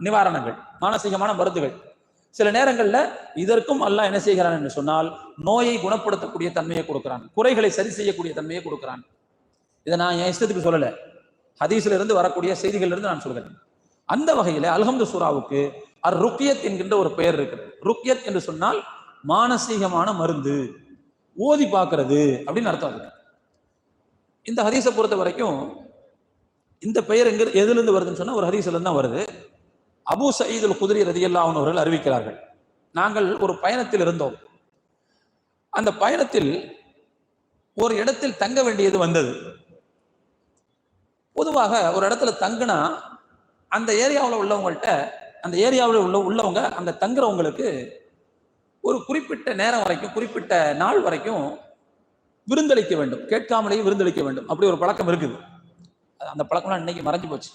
நிவாரணங்கள், மானசீகமான மருந்துகள். சில நேரங்கள்ல இதற்கும் அல்லாஹ் என்ன செய்கிறான் என்று சொன்னால் நோயை குணப்படுத்தக்கூடிய தன்மையை கொடுக்கிறான், குறைகளை சரி செய்யக்கூடிய தன்மையை கொடுக்கிறான். இதை நான் என் இஷ்டத்துக்கு சொல்லல, ஹதீஸ்ல இருந்து வரக்கூடிய செய்திகள் இருந்து நான் சொல்கிறேன். அந்த வகையில அல்ஹம்து சூராவுக்கு ருக்யத் என்கின்ற ஒரு பெயர் இருக்கிறது. ருக்யத் என்று சொன்னால் மானசீகமான மருந்து, ஓதி பார்க்கிறது அப்படின்னு அர்த்தம் இருக்கு. இந்த ஹதீஸை பொறுத்த வரைக்கும் இந்த பெயர் எதுல இருந்து வருதுன்னு சொன்னா ஒரு ஹதீஸ்ல இருந்து தான் வருது. அபூ சயீத் அல் குத்ரி ரலியல்லாஹு அன்ஹு அவர்கள் அறிவிக்கிறார்கள், நாங்கள் ஒரு பயணத்தில் இருந்தோம். அந்த பயணத்தில் ஒரு இடத்தில் தங்க வேண்டியது வந்தது. பொதுவாக ஒரு இடத்துல தங்குனா அந்த ஏரியாவில் உள்ளவங்கள்ட்ட, அந்த ஏரியாவில் உள்ளவங்க அங்க தங்குறவங்களுக்கு ஒரு குறிப்பிட்ட நேரம் வரைக்கும், குறிப்பிட்ட நாள் வரைக்கும் விருந்தளிக்க வேண்டும், கேட்காமலேயே விருந்தளிக்க வேண்டும். அப்படி ஒரு பழக்கம் இருக்குது. அந்த பழக்கம்லாம் இன்னைக்கு மறைஞ்சு போச்சு.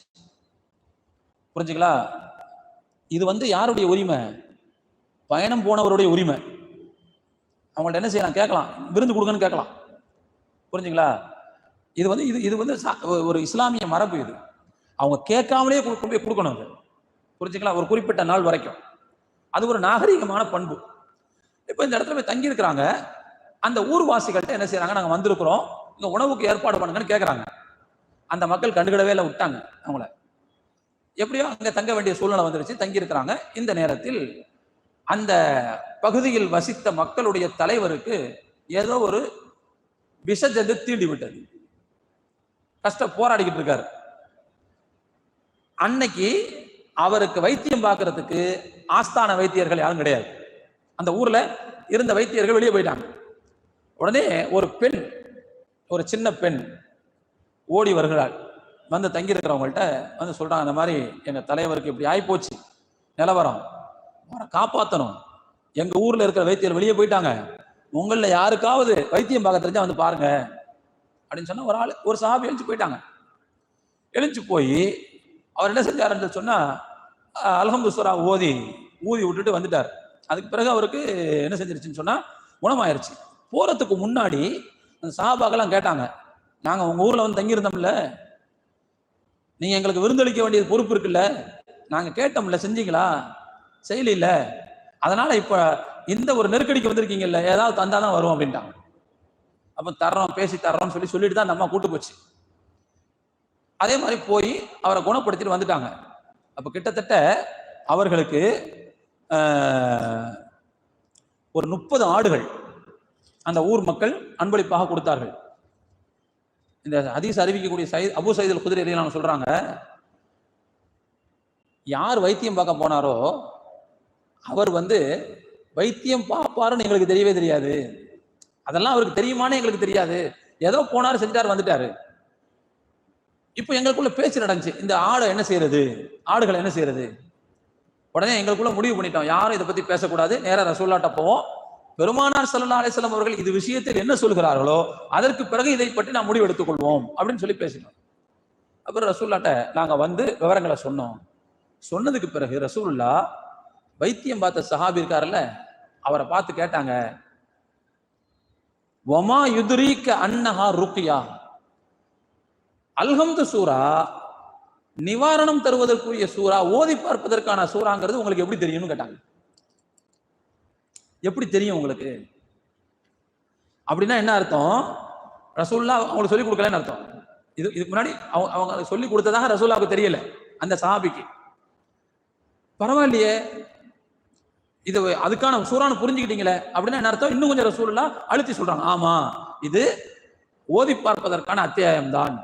புரிஞ்சுங்களா? இது யாருடைய உரிமை? பயணம் போனவருடைய உரிமை. அவங்கள்ட்ட என்ன செய்யலாம்? கேட்கலாம், விருந்து கொடுங்கன்னு கேட்கலாம். புரிஞ்சுங்களா? இது ஒரு இஸ்லாமிய மரபு. இது அவங்க கேட்காமலே கொடுக்கணும். புரிஞ்சுங்களா? ஒரு குறிப்பிட்ட நாள் வரைக்கும். அது ஒரு நாகரிகமான பண்பு. இப்ப இந்த இடத்துல போய் தங்கி இருக்கிறாங்க. அந்த ஊர்வாசிகள்கிட்ட என்ன செய்யறாங்க? நாங்க வந்திருக்கிறோம், இங்க உணவுக்கு ஏற்பாடு பண்ணுங்கன்னு கேட்கறாங்க. அந்த மக்கள் கண்டுகிடவே இல்லை, விட்டாங்க அவங்கள. எப்படியோ அங்க தங்க வேண்டிய சூழ்நிலை வந்துருச்சு, தங்கி இருக்கிறாங்க. இந்த நேரத்தில் அந்த பகுதியில் வசித்த மக்களுடைய தலைவருக்கு ஏதோ ஒரு விஷஜந்து தீண்டி விட்டது. போராடிக்கிட்டு இருக்காரு. அன்னைக்கு அவருக்கு வைத்தியம் பார்க்கறதுக்கு ஆஸ்தான வைத்தியர்கள் யாரும் கிடையாது. அந்த ஊர்ல இருந்த வைத்தியர்கள் வெளியே போயிட்டாங்க. உடனே ஒரு பெண், ஒரு சின்ன பெண் ஓடி வருகிறாள். வந்து தங்கி இருக்கிறவங்கள்ட்ட வந்து சொல்றாங்க, அந்த மாதிரி எங்க தலைவருக்கு இப்படி ஆகி போச்சு நிலவரம், அவரை காப்பாற்றணும், எங்க ஊர்ல இருக்கிற வைத்தியர் வெளியே போயிட்டாங்க, உங்கள யாருக்காவது வைத்தியம் பார்க்க தெரிஞ்சா வந்து பாருங்க அப்படின்னு சொன்னா ஒரு ஆள், ஒரு சஹாபி எழுந்து போயிட்டாங்க. எழுந்து போய் அவர் என்ன செஞ்சாருன்னு சொன்னா அல்ஹம்து சூரா ஊதி விட்டுட்டு வந்துட்டார். அதுக்கு பிறகு அவருக்கு என்ன செஞ்சிருச்சுன்னு சொன்னா குணமாயிருச்சு. போறதுக்கு முன்னாடி அந்த சஹாபாக்கெல்லாம் கேட்டாங்க, நாங்க உங்க ஊர்ல வந்து தங்கியிருந்தோம்ல, நீங்க எங்களுக்கு விருந்தளிக்க வேண்டியது பொறுப்பு இருக்குல்ல, நாங்க கேட்டோம்ல, செஞ்சீங்களா? செய்யல. அதனால இப்ப இந்த ஒரு நெருக்கடிக்கு வந்திருக்கீங்கல்ல, ஏதாவது தந்தாதான் வரும் அப்படின்ட்டாங்க. அப்ப தர்றோம், பேசி தர்றோம்னு சொல்லிட்டு தான் நம்ம கூட்டு போச்சு. அதே மாதிரி போய் அவரை குணப்படுத்திட்டு வந்துட்டாங்க. அப்ப கிட்டத்தட்ட அவர்களுக்கு ஒரு 30 ஆடுகள் அந்த ஊர் மக்கள் அன்பளிப்பாக கொடுத்தார்கள். இந்த ஹதீஸ் அறிவிக்கக்கூடிய அபூ சயீத் அல் குத்ரி ரலியல்லாஹு அன்ஹு சொல்றாங்க, யார் வைத்தியம் பார்க்க போனாரோ அவர் வைத்தியம் பார்ப்பாருன்னு எங்களுக்கு தெரியவே தெரியாது. அதெல்லாம் அவருக்கு தெரியுமான்னு எங்களுக்கு தெரியாது. ஏதோ போனாரு, செஞ்சாரு, வந்துட்டாரு. இப்ப எங்களுக்குள்ள பேச்சு நடந்துச்சு, இந்த ஆடை என்ன செய்யறது, ஆடுகளை என்ன செய்யறது. உடனே எங்களுக்குள்ள முடிவு பண்ணிட்டோம், யாரும் இதை பத்தி பேசக்கூடாது, நேரா ரசூலுல்லாஹ்ட்ட போவோம். பெருமானார் ஸல்லல்லாஹு அலைஹி வஸல்லம் அவர்கள் இது விஷயத்தில் என்ன சொல்கிறார்களோ அதற்கு பிறகு இதை பற்றி நாம் முடிவு எடுத்துக் கொள்வோம் அப்படின்னு சொல்லி பேசினோம். அப்புறம் ரசூலுல்லாஹ்ட்ட நாங்க விவரங்களை சொன்னோம். சொன்னதுக்கு பிறகு ரசூலுல்லாஹ் வைத்தியம் பார்த்த சஹாபி இருக்காருல்ல, அவரை பார்த்து கேட்டாங்க, வமா யுத்ரீக அன்னஹா ருக்யா, அல்ஹம்து சூரா நிவாரணம் தருவதற்குரிய சூரா, ஓதி பார்ப்பதற்கான சூறாங்கிறது உங்களுக்கு எப்படி தெரியும்னு கேட்டாங்க. எப்படி தெரியும் உங்களுக்கு அப்படின்னா என்ன அர்த்தம்? ரசூலுல்லாஹ் அவங்களுக்கு சொல்லிக் கொடுக்கலன்னு அர்த்தம். இதுக்கு முன்னாடி அவங்க சொல்லி கொடுத்ததாக ரசூலுல்லாஹ்வுக்கு தெரியல, அந்த சஹாபிக்கு. பரவாயில்லையே, இது அதுக்கான சூறான்னு புரிஞ்சுக்கிட்டீங்களே அப்படின்னா என்ன அர்த்தம்? இன்னும் கொஞ்சம் ரசூலுல்லாஹ் அழுத்தி சொல்றாங்க, ஆமா இது ஓதி பார்ப்பதற்கான அத்தியாயம் தான்,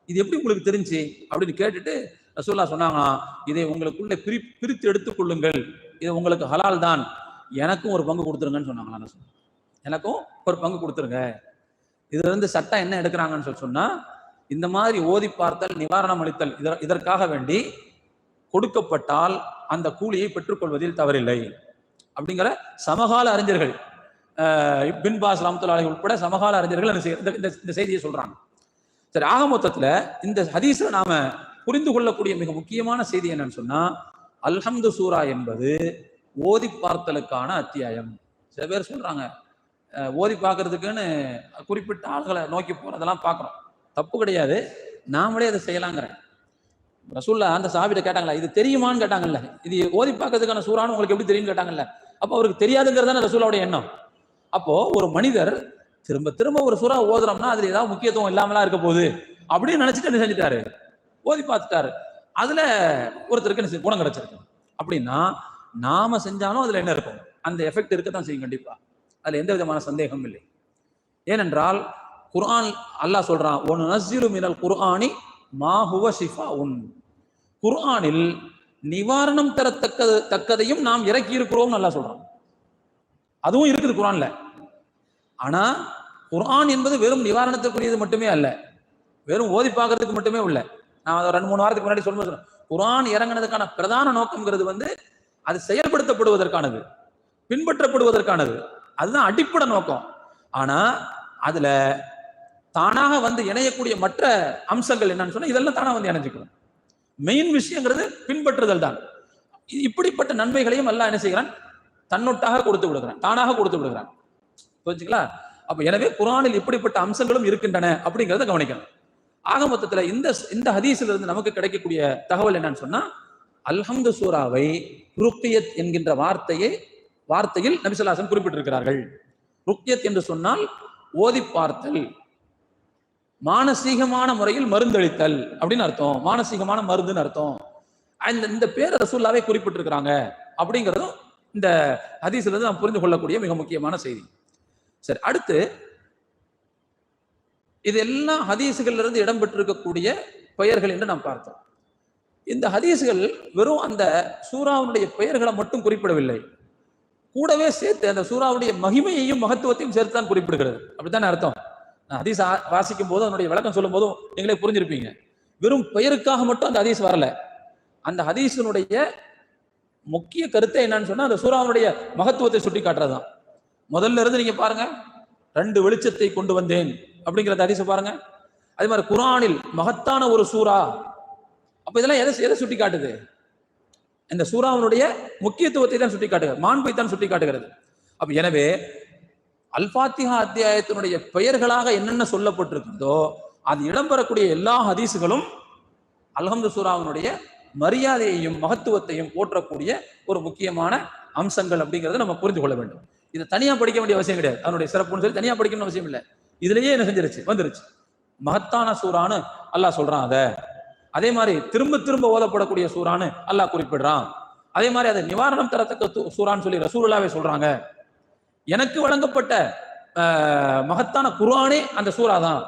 இது எப்படி உங்களுக்கு தெரிஞ்சு அப்படின்னு கேட்டுட்டு ரசூலுல்லாஹ் சொன்னாங்க, இதை உங்களுக்குள்ள பிரித்து எடுத்துக் கொள்ளுங்கள், இது உங்களுக்கு ஹலால் தான், எனக்கும் ஒரு பங்கு கொடுத்துருங்கன்னு சொன்னாங்களா. எனக்கும் ஒரு பங்கு கொடுத்துருங்க. இதுல இருந்து சட்டம் என்ன எடுக்கிறாங்கன்னு சொன்னா, இந்த மாதிரி ஓதி பார்த்தல், நிவாரணம் அளித்தல் இதற்காக வேண்டி கொடுக்கப்பட்டால் அந்த கூலியை பெற்றுக்கொள்வதில் தவறில்லை அப்படிங்கிற சமகால அறிஞர்கள், பின் பாஸ் ரஹ்மத்துல்லாஹி அலைஹி உட்பட சமகால அறிஞர்கள் இந்த செய்தியை சொல்றாங்க. சரி, ஆக மொத்தத்துல இந்த ஹதீஸ்ல நாம புரிந்து கொள்ளக்கூடிய மிக முக்கியமான செய்தி என்னன்னு சொன்னா, அல்ஹம்து சூரா என்பது ஓதி பார்த்தலுக்கான அத்தியாயம். சில பேர் சொல்றாங்க, ஓதி பார்க்கறதுக்குன்னு குறிப்பிட்ட ஆளுகளை நோக்கி போறதெல்லாம் பார்க்குறோம், தப்பு கிடையாது. நாமளே அதை செய்யலாங்கிறேன். ரசூல்லா அந்த சஹாபிட்ட கேட்டாங்களா, இது தெரியுமான்னு கேட்டாங்கல்ல, இது ஓதி பார்க்கறதுக்கான சூறான்னு உங்களுக்கு எப்படி தெரியும்னு கேட்டாங்கல்ல. அப்போ அவருக்கு தெரியாதுங்கிறதான ரசூலாவுடைய எண்ணம். அப்போ ஒரு மனிதர் திரும்ப திரும்ப ஒரு சூறா ஓதுறோம்னா அதுல ஏதாவது முக்கியத்துவம் இல்லாமலாம் இருக்க போகுது அப்படின்னு நினைச்சிட்டு என்ன செஞ்சுட்டாரு, ஓதி பார்த்துட்டாரு. அதுல ஒருத்தருக்கு குணம் கிடைச்சிருக்கு அப்படின்னா நாம செஞ்சாலும் அதுல என்ன இருக்கும், அந்த எஃபெக்ட் இருக்கத்தான் செய்யும் கண்டிப்பா. அதுல எந்த விதமான சந்தேகமும் இல்லை. ஏனென்றால் குர்ஆன் அல்லாஹ் சொல்றான், ஒன்னு நஸ்ஸிலு மினல் குர்ஆனி மா ஹுவ ஷிஃபாஉன், குர்ஆனில் நிவாரணம் தரத்தக்கதையும் நாம் இறக்கி இருக்கிறோம் அல்லாஹ் சொல்றான். அதுவும் இருக்குது குர்ஆன்ல. ஆனா குர்ஆன் என்பது வெறும் நிவாரணத்துக்குரியது மட்டுமே அல்ல, வெறும் ஓதி பார்க்கறதுக்கு மட்டுமே இல்ல. நான் 2-3 வாரத்துக்கு முன்னாடி சொல்லும்போது குர்ஆன் இறங்கினதுக்கான பிரதான நோக்கம்ங்கிறது அது செயல்படுத்தப்படுவதற்கானது, பின்பற்றப்படுவதற்கானது, அதுதான் அடிப்படை நோக்கம். ஆனா அதுல தானாக இணையக்கூடிய மற்ற அம்சங்கள் என்னன்னு சொன்னா இதெல்லாம் தானா இணைஞ்சுக்கணும். மெயின் விஷயங்கிறது பின்பற்றுதல் தான். இப்படிப்பட்ட நன்மைகளையும் அல்லாஹ் என்ன செய்கிறான், தன்னொட்டாக கொடுத்து விடுகிறான், தானாக கொடுத்து விடுகிறான். புரிஞ்சுங்களா? அப்ப எனவே குர்ஆனில் இப்படிப்பட்ட அம்சங்களும் இருக்கின்றன அப்படிங்கிறத கவனிக்கணும். ஆக மொத்தத்துல இந்த ஹதீஸ்ல இருந்து நமக்கு கிடைக்கக்கூடிய தகவல் என்னன்னு சொன்னா, அல்ஹம்து சூராவை ருக்யத் என்கின்ற வார்த்தையில் நபி ஸல்லல்லாஹு அலைஹி வஸல்லம் குறிப்பிட்டிருக்கிறார்கள். ருக்யத் என்று சொன்னால் ஓதி பார்த்தல், மானசீகமான முறையில் மருந்தளித்தல் அப்படின்னு அர்த்தம், மானசீகமான மருந்துன்னு அர்த்தம். இந்த பேரை ரசூலுல்லாஹ்வே குறிப்பிட்டிருக்கிறாங்க அப்படிங்கிறதும் இந்த ஹதீஸ்ல இருந்து நாம் புரிந்து கொள்ளக்கூடிய மிக முக்கியமான செய்தி. சரி, அடுத்து இது எல்லா ஹதீஸ்கள்ல இருந்து இடம்பெற்றிருக்கக்கூடிய பெயர்கள் என்று நாம் பார்த்தோம். இந்த ஹதீஸ்கள் வெறும் அந்த சூராவுடைய பெயர்களை மட்டும் குறிப்பிடவில்லை, கூடவே சேர்த்து அந்த சூராவுடைய மகிமையையும் மகத்துவத்தையும் சேர்த்து தான் குறிப்பிடுகிறது. அப்படித்தானே அர்த்தம்? ஹதீஸ் வாசிக்கும் போதும் அதனுடைய விளக்கம் சொல்லும் போதும் நீங்களே புரிஞ்சிருப்பீங்க. வெறும் பெயருக்காக மட்டும் அந்த ஹதீஸ் வரல. அந்த ஹதீஸினுடைய முக்கிய கருத்தை என்னன்னு சொன்னா அந்த சூராவுடைய மகத்துவத்தை சுட்டி காட்டுறதுதான். முதல்ல இருந்து நீங்க பாருங்க, 2 வெளிச்சத்தை கொண்டு வந்தேன் அப்படிங்கிற ஹதீஸ பாருங்க. அதே மாதிரி குர்ஆனில் மகத்தான ஒரு சூரா. அப்ப இதெல்லாம் எதை சுட்டி காட்டுது? இந்த சூராவுடைய முக்கியத்துவத்தை தான் சுட்டி காட்டுகிறது, மாண்பை தான் சுட்டி காட்டுகிறது. அப்ப எனவே அல் ஃபாத்திஹா அத்தியாயத்தினுடைய பெயர்களாக என்னென்ன சொல்லப்பட்டிருக்கிறதோ அது இடம்பெறக்கூடிய எல்லா ஹதீஸுகளும் அல்ஹம்து சூராவினுடைய மரியாதையையும் மகத்துவத்தையும் போற்றக்கூடிய ஒரு முக்கியமான அம்சங்கள் அப்படிங்கிறத நம்ம புரிந்து கொள்ள வேண்டும். இதை தனியா படிக்க வேண்டிய அவசியம் கிடையாது, அதனுடைய சிறப்புன்னு சொல்லி தனியா படிக்கணும்னு அவசியம் இல்லை. இதுலயே என்ன வந்துருச்சு, மகத்தான சூரான்னு அல்லாஹ் சொல்றான். அதே மாதிரி திரும்ப திரும்ப ஓதப்படக்கூடிய சூரான்னு அல்லாஹ் குறிப்பிடுறான். அதே மாதிரி அதை நிவாரணம் தரத்தக்க சூரான்னு சொல்லி ரசூலுல்லாஹ்வே சொல்றாங்க. எனக்கு வழங்கப்பட்ட மகத்தான குர்ஆனே அந்த சூரா தான்,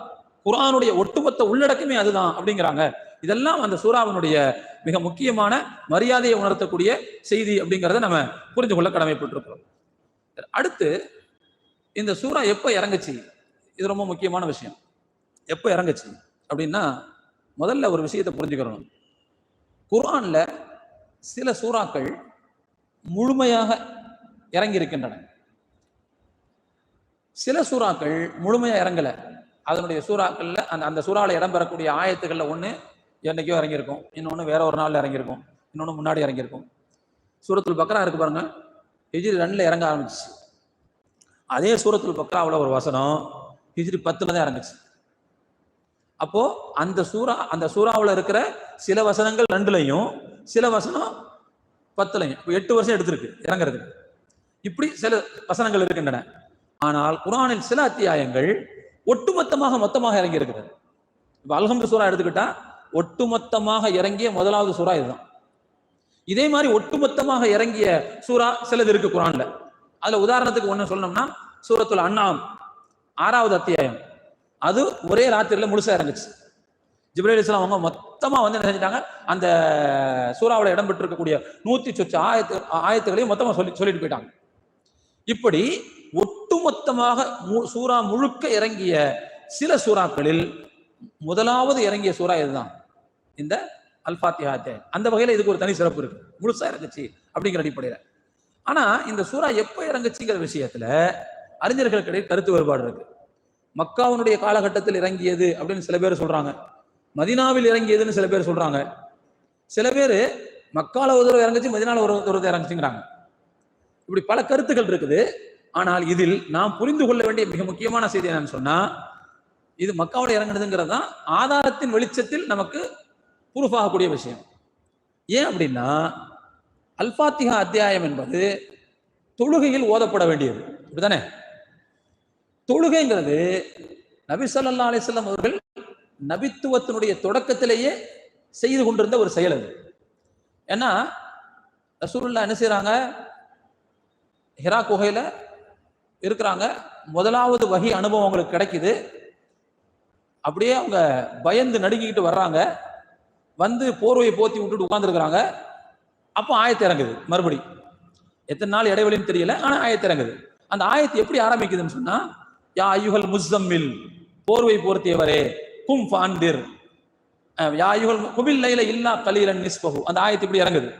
குர்ஆனுடைய ஒட்டுமொத்த உள்ளடக்கமே அதுதான் அப்படிங்கிறாங்க. இதெல்லாம் அந்த சூராவினுடைய மிக முக்கியமான மரியாதையை உணர்த்தக்கூடிய செய்தி அப்படிங்கிறத நம்ம புரிந்து கொள்ள கடமைப்பட்டிருக்கிறோம். அடுத்து இந்த சூரா எப்ப இறங்குச்சு, இது ரொம்ப முக்கியமான விஷயம். எப்ப இறங்குச்சு அப்படின்னா முதல்ல ஒரு விஷயத்தை புரிஞ்சுக்கிறோம். குர்ஆன்ல சில சூறாக்கள் முழுமையாக இறங்கி இருக்கின்றன, சில சூறாக்கள் முழுமையா இறங்கல. அதனுடைய சூறாக்கள்ல அந்த சூறாவில் இடம்பெறக்கூடிய ஆயத்துக்கள்ல ஒண்ணு என்னைக்கோ இறங்கியிருக்கும், இன்னொன்னு வேற ஒரு நாள்ல இறங்கியிருக்கும், இன்னொன்னு முன்னாடி இறங்கியிருக்கும். சூரத்துல் பக்ரா இருக்கு பாருங்க, ஹிஜ்ரி 2ல இறங்க ஆரம்பிச்சு. அதே சூரத்துல் பக்ராவில் ஒரு வசனம் ஹிஜ்ரி 10ல தான் இறங்குச்சு. அப்போ அந்த சூறாவில் இருக்கிற சில வசனங்கள் 2லயும் சில வசனம் 10லயும் 8 வருஷம் எடுத்திருக்கு இறங்குறதுக்கு. இப்படி சில வசனங்கள் இருக்கின்றன. ஆனால் குர்ஆனில் சில அத்தியாயங்கள் மொத்தமாக இறங்கி இருக்கிறது. இப்ப அல்ஹம்து சூரா எடுத்துக்கிட்டா ஒட்டுமொத்தமாக இறங்கிய முதலாவது சூரா இதுதான். இதே மாதிரி ஒட்டுமொத்தமாக இறங்கிய சூரா சிலது இருக்கு குர்ஆன்ல. அதுல உதாரணத்துக்கு ஒண்ணு சொல்லணும்னா சூரத்துல் அன்ஆம் 6வது அத்தியாயம், அது ஒரே ராத்திரில முழுசா இறங்குச்சு. ஜிப்ரீல் அலைஹிஸ்ஸலாம் அவங்க மொத்தமா என்ன செஞ்சிட்டாங்க, அந்த சூறாவில் இடம்பெற்றிருக்கக்கூடிய 100 சொச்ச ஆயத்துகளையும் மொத்தமா சொல்லிட்டு போயிட்டாங்க. இப்படி ஒட்டுமொத்தமாக சூரா முழுக்க இறங்கிய சில சூறாக்களில் முதலாவது இறங்கிய சூரா இதுதான், இந்த அல் ஃபாத்திஹா அத்தியாயம். அந்த வகையில இதுக்கு ஒரு தனி சிறப்பு இருக்கு, முழுசா இறங்குச்சு அப்படிங்கிற அடிப்படையில. ஆனா இந்த சூரா எப்ப இறங்குச்சுங்கிற விஷயத்துல அறிஞர்களுக்கிடையே கருத்து வேறுபாடு இருக்கு. மக்காவுடைய காலகட்டத்தில் இறங்கியது அப்படின்னு சில பேர் சொல்றாங்க, மதீனாவில் இறங்கியதுன்னு சில பேர் சொல்றாங்க, சில பேர் மக்கால ஒரு தடவை இறங்குச்சு மதீனால ஒரு தடவை இறங்குச்சுங்கிறாங்க. இப்படி பல கருத்துக்கள் இருக்குது. ஆனால் இதில் நாம் புரிந்து கொள்ள வேண்டிய மிக முக்கியமான செய்தி என்னன்னு சொன்னா, இது மக்காவோட இறங்குனதுங்கிறது தான் ஆதாரத்தின் வெளிச்சத்தில் நமக்கு ப்ரூஃப் ஆகக்கூடிய விஷயம். ஏன் அப்படின்னா அல்பாத்திகா அத்தியாயம் என்பது தொழுகையில் ஓதப்பட வேண்டியது, அப்படித்தானே? தொழுகைங்கிறது நபி ஸல்லல்லாஹு அலைஹி வஸல்லம் அவர்கள் நபித்துவத்தினுடைய தொடக்கத்திலேயே செய்து கொண்டிருந்த ஒரு செயல் அது. ஏன்னா ரசூலுல்லாஹ் என்ன செய்யறாங்க, ஹிரா குகையில இருக்கிறாங்க, முதலாவது வஹி அனுபவம் அவங்களுக்கு கிடைக்குது. அப்படியே அவங்க பயந்து நடுங்கிக்கிட்டு வர்றாங்க, வந்து போர்வையை போத்தி விட்டுட்டு உட்கார்ந்துருக்கிறாங்க. அப்போ ஆயத்து இறங்குது மறுபடி. எத்தனை நாள் இடைவெளின்னு தெரியல, ஆனா ஆயத்து இறங்குது. அந்த ஆயத்து எப்படி ஆரம்பிக்குதுன்னு சொன்னா, யா அய்யுஹல் முஸ்ஸம்மில், போர்வை போர்த்தியவரே, கும் ஃபான்திர், யா அய்யுஹல் குபில் லைல இல்லா கலீலன் நிஸ்பஹு, அந்த ஆயத்து இப்படி இறங்குது.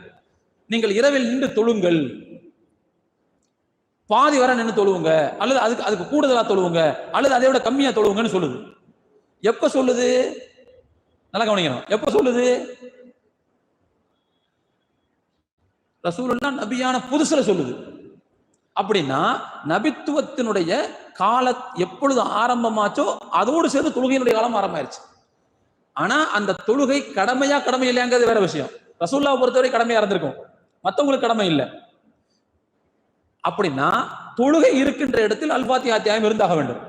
நீங்கள் இரவில் நின்று தொழுங்கள், பாதி வரை நின்று தொழுவுங்க, அல்லது அதுக்கு கூடுதலா தொழுவுங்க, அல்லது அதை விட கம்மியா தொழுவுங்கன்னு சொல்லுது. எப்ப சொல்லுது? நல்லா கவனிக்கணும். எப்ப சொல்லுது? ரசூலுல்லாஹ் நபியான புதுசுல சொல்லுது. அப்படின்னா நபித்துவத்தினுடைய கால எப்பொழுது ஆரம்பமாச்சோ அதோடு சேர்ந்து தொழுகையினுடைய காலம் ஆரம்பமாயிருச்சு. ஆனா அந்த தொழுகை கடமையா கடமை இல்லையாங்கிறது வேற விஷயம். ரசூலுல்லாஹ் பொறுத்தவரை கடமையா இருந்திருக்கும், மற்றவங்களுக்கு கடமை இல்லை. அப்படின்னா தொழுகை இருக்கின்ற இடத்தில் அல்பாத்திஹா அத்தியாயம் இருந்தாக வேண்டும்,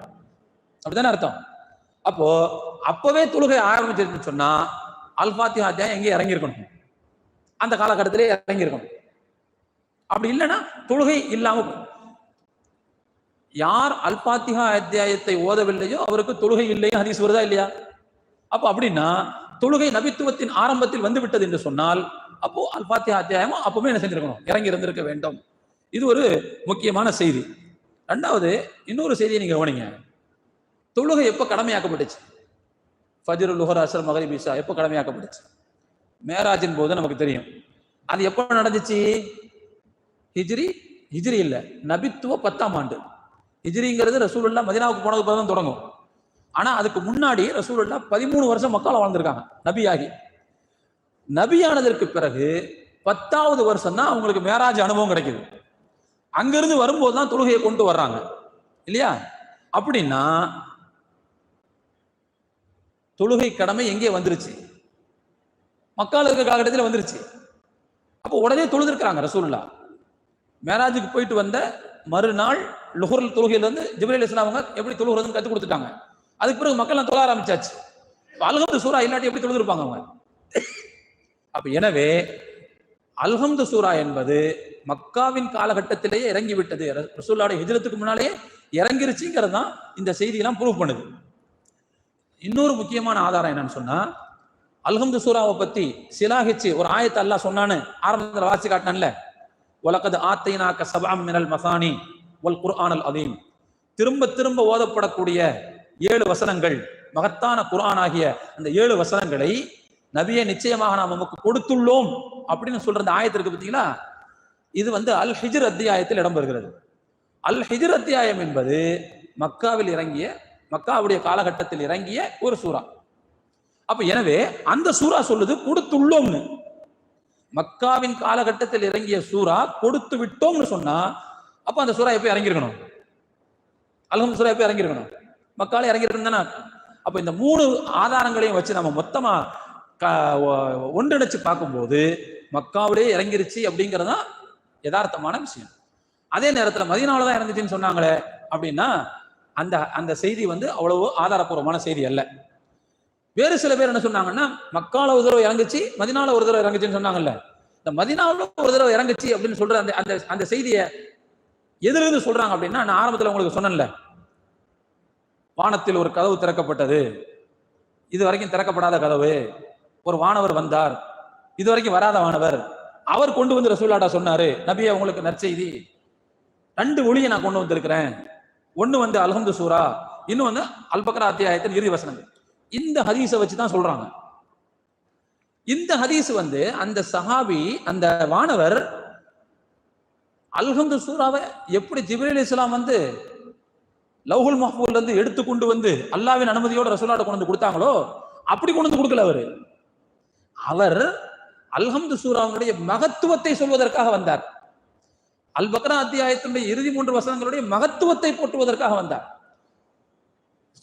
அப்படித்தானே அர்த்தம்? அப்போ அப்பவே தொழுகை ஆரம்பிச்சிருக்குன்னு சொன்னா அல்பாத்திஹா அத்தியாயம் எங்கே இறங்கியிருக்கணும்? அந்த காலகட்டத்திலே இறங்கியிருக்கணும். அப்படி இல்லைன்னா தொழுகை இல்லாம, யார் அல்பாத்திஹா அத்தியாயத்தை ஓதவில்லையோ அவருக்கு தொழுகை இல்லையா ஹதீஸ் வருதா இல்லையா? அப்போ அப்படின்னா தொழுகை நபித்துவத்தின் ஆரம்பத்தில் வந்து விட்டது என்று சொன்னால் அப்போ அல்பாத்திஹா அத்தியாயமும் அப்பவுமே என்ன செஞ்சிருக்கணும்? இறங்கி இருந்திருக்க வேண்டும். இது ஒரு முக்கியமான செய்தி. ரெண்டாவது, இன்னொரு செய்தியை நீங்க கவனிங்க. தொழுகை எப்ப கடமையாக்கப்பட்டுச்சு? ஃபஜ்ர், லுஹர், அஸ்ர், மக்ரிப், இஷா எப்ப கடமையாக்கப்பட்டுச்சு? மேராஜின் போது நமக்கு தெரியும். அது எப்ப நடந்துச்சு? ஹிஜ்ரி இல்ல, நபித்துவ 10ஆம் ஆண்டு. ஹிஜ்ரிங்கிறது ரசூலுல்லாஹ் மதீனாவுக்கு போனதுக்கு பிறகு தான் தொடங்கும். ஆனா அதுக்கு முன்னாடி ரசூலுல்லாஹ் 13 வருஷம் மக்கால வாழ்ந்திருக்காங்க நபியாகி. நபியானதற்கு பிறகு 10வது வருஷம் தான் அவங்களுக்கு மேராஜ் அனுபவம் கிடைக்குது. அங்கிருந்து வரும்போது தான் தொழுகையை கொண்டு வர்றாங்க இல்லையா? அப்படின்னா தொழுகை கடமை எங்கே வந்துருச்சு? மக்கால இருக்க காலகட்டத்தில் வந்துருச்சு. அப்போ உடனே தொழுதிருக்கிறாங்க ரசூலுல்லாஹ். மேராஜுக்கு போயிட்டு வந்த மறுநாள் லுஹர் தொழுகையில இருந்து ஜிப்ரீல் அலைஹிஸ்ஸலாம் அவங்க எப்படி தொழுகிறதுன்னு கற்றுக் கொடுத்துட்டாங்க. அதுக்கு பிறகு மக்கள் தொழ ஆரம்பிச்சாச்சு. அல்ஹம்து சூரா இல்லாட்டி எப்படி தொழுதிருப்பாங்க அவங்க? அப்ப எனவே அல்ஹம்து சூரா என்பது மக்காவின் காலகட்டத்திலேயே இறங்கி விட்டது, ரசூலுல்லாஹ்வுடைய ஹிஜ்ரத்துக்கு முன்னாலேயே இறங்கிருச்சுங்கிறது தான் இந்த செய்தியெல்லாம் ப்ரூவ் பண்ணுது. இன்னொரு முக்கியமான ஆதாரம் என்னன்னு சொன்னா, அல்ஹம்து சூராவை பத்தி சிலாகிச்சு ஒரு ஆயத்தை அல்லாஹ் சொன்னான்னு ஆரம்பத்தில் வாசி காட்டினான்ல, வலகத் ஆத்தைனாக சபஅம் மினல் மசானி வல் குர்ஆனல் அதீம், திரும்ப திரும்ப ஓதப்படக்கூடிய 7 வசனங்கள், மகத்தான குர்ஆன் ஆகிய அந்த 7 வசனங்களை நபியை நிச்சயமாக நாம் நமக்கு கொடுத்துள்ளோம் அப்படின்னு சொல்ற அந்த ஆயத்திற்கு பார்த்தீங்களா, இது அல் ஹிஜ்ர் அத்தியாயத்தில் இடம்பெறுகிறது. அல் ஹிஜ்ர் அத்தியாயம் என்பது மக்காவில் இறங்கிய, மக்காவுடைய காலகட்டத்தில் இறங்கிய ஒரு சூரா. அப்ப எனவே அந்த சூரா சொல்லுது கொடுத்துள்ளோம்னு. மக்காவின் காலகட்டத்தில் இறங்கிய சூரா கொடுத்து விட்டோம்னு சொன்னா அப்ப அந்த சூரா எப்ப இறங்கியிருக்கணும்? அல்ஹம்து சூரா எப்ப இறங்கியிருக்கணும்? மக்கால இறங்கியிருந்தானே. அப்ப இந்த 3 ஆதாரங்களையும் வச்சு நம்ம மொத்தமா ஒன்றிணைச்சு பார்க்கும்போது மக்காவிலே இறங்கிருச்சு அப்படிங்கிறது தான் யதார்த்தமான விஷயம். அதே நேரத்தில் மதீனாவுல தான் இறங்குச்சுன்னு சொன்னாங்களே அப்படின்னா அந்த அந்த செய்தி அவ்வளவு ஆதாரப்பூர்வமான செய்தி அல்ல. வேறு சில பேர் என்ன சொன்னாங்கன்னா, மக்கால ஒரு தடவை இறங்குச்சு, மதீனால ஒரு தடவை இறங்குச்சுன்னு சொன்னாங்கல்ல. இந்த மதீனாவுல ஒரு தடவை இறங்குச்சு அப்படின்னு சொல்ற அந்த அந்த அந்த செய்தியை எதிலிருந்து சொல்றாங்க அப்படின்னா, நான் ஆரம்பத்தில் உங்களுக்கு சொன்னேன்ல, வானத்தில் ஒரு கதவு திறக்கப்பட்டது, இது வரைக்கும் திறக்கப்படாத கதவு, ஒரு வானவர் வந்தார், இது வரைக்கும் வராத வானவர், அவர் கொண்டு வந்து ரசூலுல்லாஹ் சொன்னாரு, நபியே உங்களுக்கு நற்செய்தி, 2 ஒளியை நான் கொண்டு வந்திருக்கிறேன். ஒன்னு அல்ஹம்து சூரா, இன்னும் அல் பக்ரா அத்தியாயத்தின் இறுதி வசனங்கள். இந்த ஹதீஸை வச்சுதான் சொல்றாங்க. இந்த ஹதீஸ் அந்த சஹாபி, அந்த வானவர் அல்ஹம்து சூராவை எப்படி ஜிப்ரீல் அலைஹிஸ்ஸலாம் லவ்ஹுல் மஹ்ஃபூல்ல இருந்து எடுத்து கொண்டு அல்லாஹ்வின் அனுமதியோட ரசூலுல்லாஹ் கொண்டு வந்து கொடுத்தாங்களோ அப்படி கொண்டு வந்து கொடுக்கல. அவர் அல்ஹம்து சூராவுடைய மகத்துவத்தை சொல்வதற்காக வந்தார். அல் பக்ரா அத்தியாயத்தினுடைய இறுதி 3 வசனங்களுடைய மகத்துவத்தை போற்றுவதற்காக வந்தார்.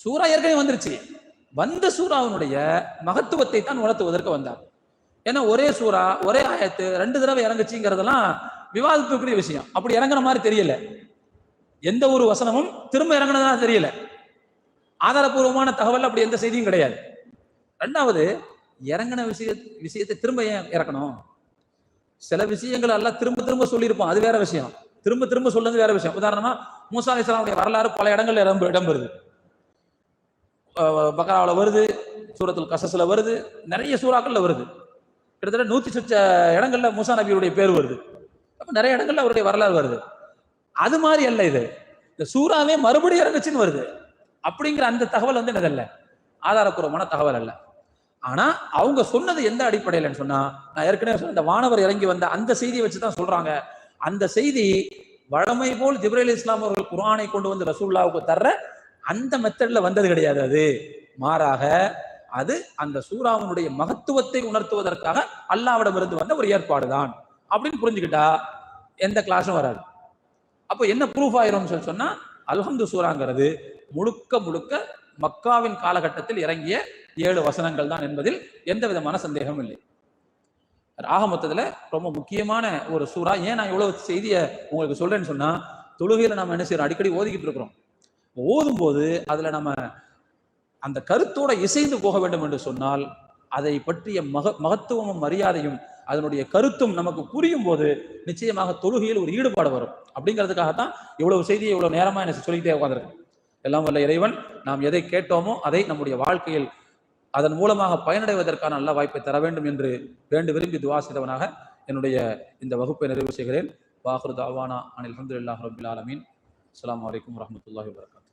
சூரா ஏற்கனவே வந்துருச்சு. வந்த சூறாவினுடைய மகத்துவத்தை தான் உணர்த்துவதற்கு வந்தார். ஏன்னா ஒரே சூறா ஒரே ஆயத்து 2 தடவை இறங்குச்சுங்கிறதெல்லாம் விவாதத்துக்குரிய விஷயம். அப்படி இறங்குற மாதிரி தெரியல. எந்த ஒரு வசனமும் திரும்ப இறங்குனதா தெரியல. ஆதாரபூர்வமான தகவல் அப்படி எந்த செய்தியும் கிடையாது. 2வது, இறங்கின விஷயத்தை திரும்ப ஏன் இறக்கணும்? சில விஷயங்கள் எல்லாம் திரும்ப திரும்ப சொல்லியிருப்போம், அது வேற விஷயம். திரும்ப திரும்ப சொல்றது வேற விஷயம். உதாரணமா மூசா அலைஹிஸ்ஸலாமுடைய வரலாறு பல இடங்கள்ல இடம்பெறுது. பக்ராவில் வருது, சூரத்துல் கஸஸ்ல வருது, நிறைய சூறாக்கள்ல வருது. கிட்டத்தட்ட 100 சொச்ச இடங்கள்ல மூசா நபியுடைய பேர் வருது. அப்ப நிறைய இடங்கள்ல அவருடைய வரலாறு வருது. அது மாதிரி அல்ல இது. இந்த சூறாவே மறுபடியும் இறங்குச்சுன்னு வருது. அப்படிங்கிற அந்த தகவல் வந்து என்னதல்ல, ஆதாரப்பூர்வமான தகவல் அல்ல. ஆனா அவங்க சொன்னது எந்த அடிப்படையிலன்னு சொன்னா, நான் ஏற்கனவே சொன்ன இந்த வானவர் இறங்கி வந்த அந்த செய்தியை வச்சுதான் சொல்றாங்க. அந்த செய்தி வழமை போல் ஜிப்ரீல் இஸ்லாம் அவர்கள் குர்ஆனை கொண்டு வந்து ரசூலுல்லாஹ்வுக்கு தர்ற அந்த மெத்தட்ல வந்தது கிடையாது. அது மாறாக அது அந்த சூறாவினுடைய மகத்துவத்தை உணர்த்துவதற்காக அல்லாஹ்விடமிருந்து வந்த ஒரு ஏற்பாடு தான் அப்படின்னு புரிஞ்சுக்கிட்டா எந்த கிளாஸும் வராது. அப்போ என்ன ப்ரூஃப் ஆயிரும் சொன்னா, அல்ஹம்து சூறாங்கிறது முழுக்க முழுக்க மக்காவின் காலகட்டத்தில் இறங்கிய 7 வசனங்கள் தான் என்பதில் எந்த விதமான சந்தேகமும் இல்லை. ஆக மொத்தத்துல ரொம்ப முக்கியமான ஒரு சூறா. ஏன் நான் இவ்வளவு செய்தியை உங்களுக்கு சொல்றேன்னு சொன்னா, தொழுகையில நம்ம என்ன செய்யறோம், அடிக்கடி ஓதிக்கிட்டு இருக்கிறோம். ஓதும் போது அதுல நம்ம அந்த கருத்தோட இசைந்து போக வேண்டும் என்று சொன்னால், அதை பற்றிய மகத்துவமும் மரியாதையும் அதனுடைய கருத்தும் நமக்கு புரியும் போது நிச்சயமாக தொழுகையில் ஒரு ஈடுபாடு வரும். அப்படிங்கிறதுக்காகத்தான் இவ்வளவு செய்தியை இவ்வளவு நேரமா என்ன சொல்லிக்கிட்டே உட்காந்துருக்கேன். எல்லாம் வல்ல இறைவன் நாம் எதை கேட்டோமோ அதை நம்முடைய வாழ்க்கையில் அதன் மூலமாக பயனடைவதற்கான நல்ல வாய்ப்பை தர வேண்டும் என்று விரும்பி துஆ செய்தவனாக என்னுடைய இந்த வகுப்பை நிறைவு செய்கிறேன். வாஹிரு தஅவானா அனில் ஹம்துலில்லாஹி ரப்பில் ஆலமீன். அஸ்ஸலாமு அலைக்கும் வரஹ்மத்துல்லாஹி வபரகாத்துஹு.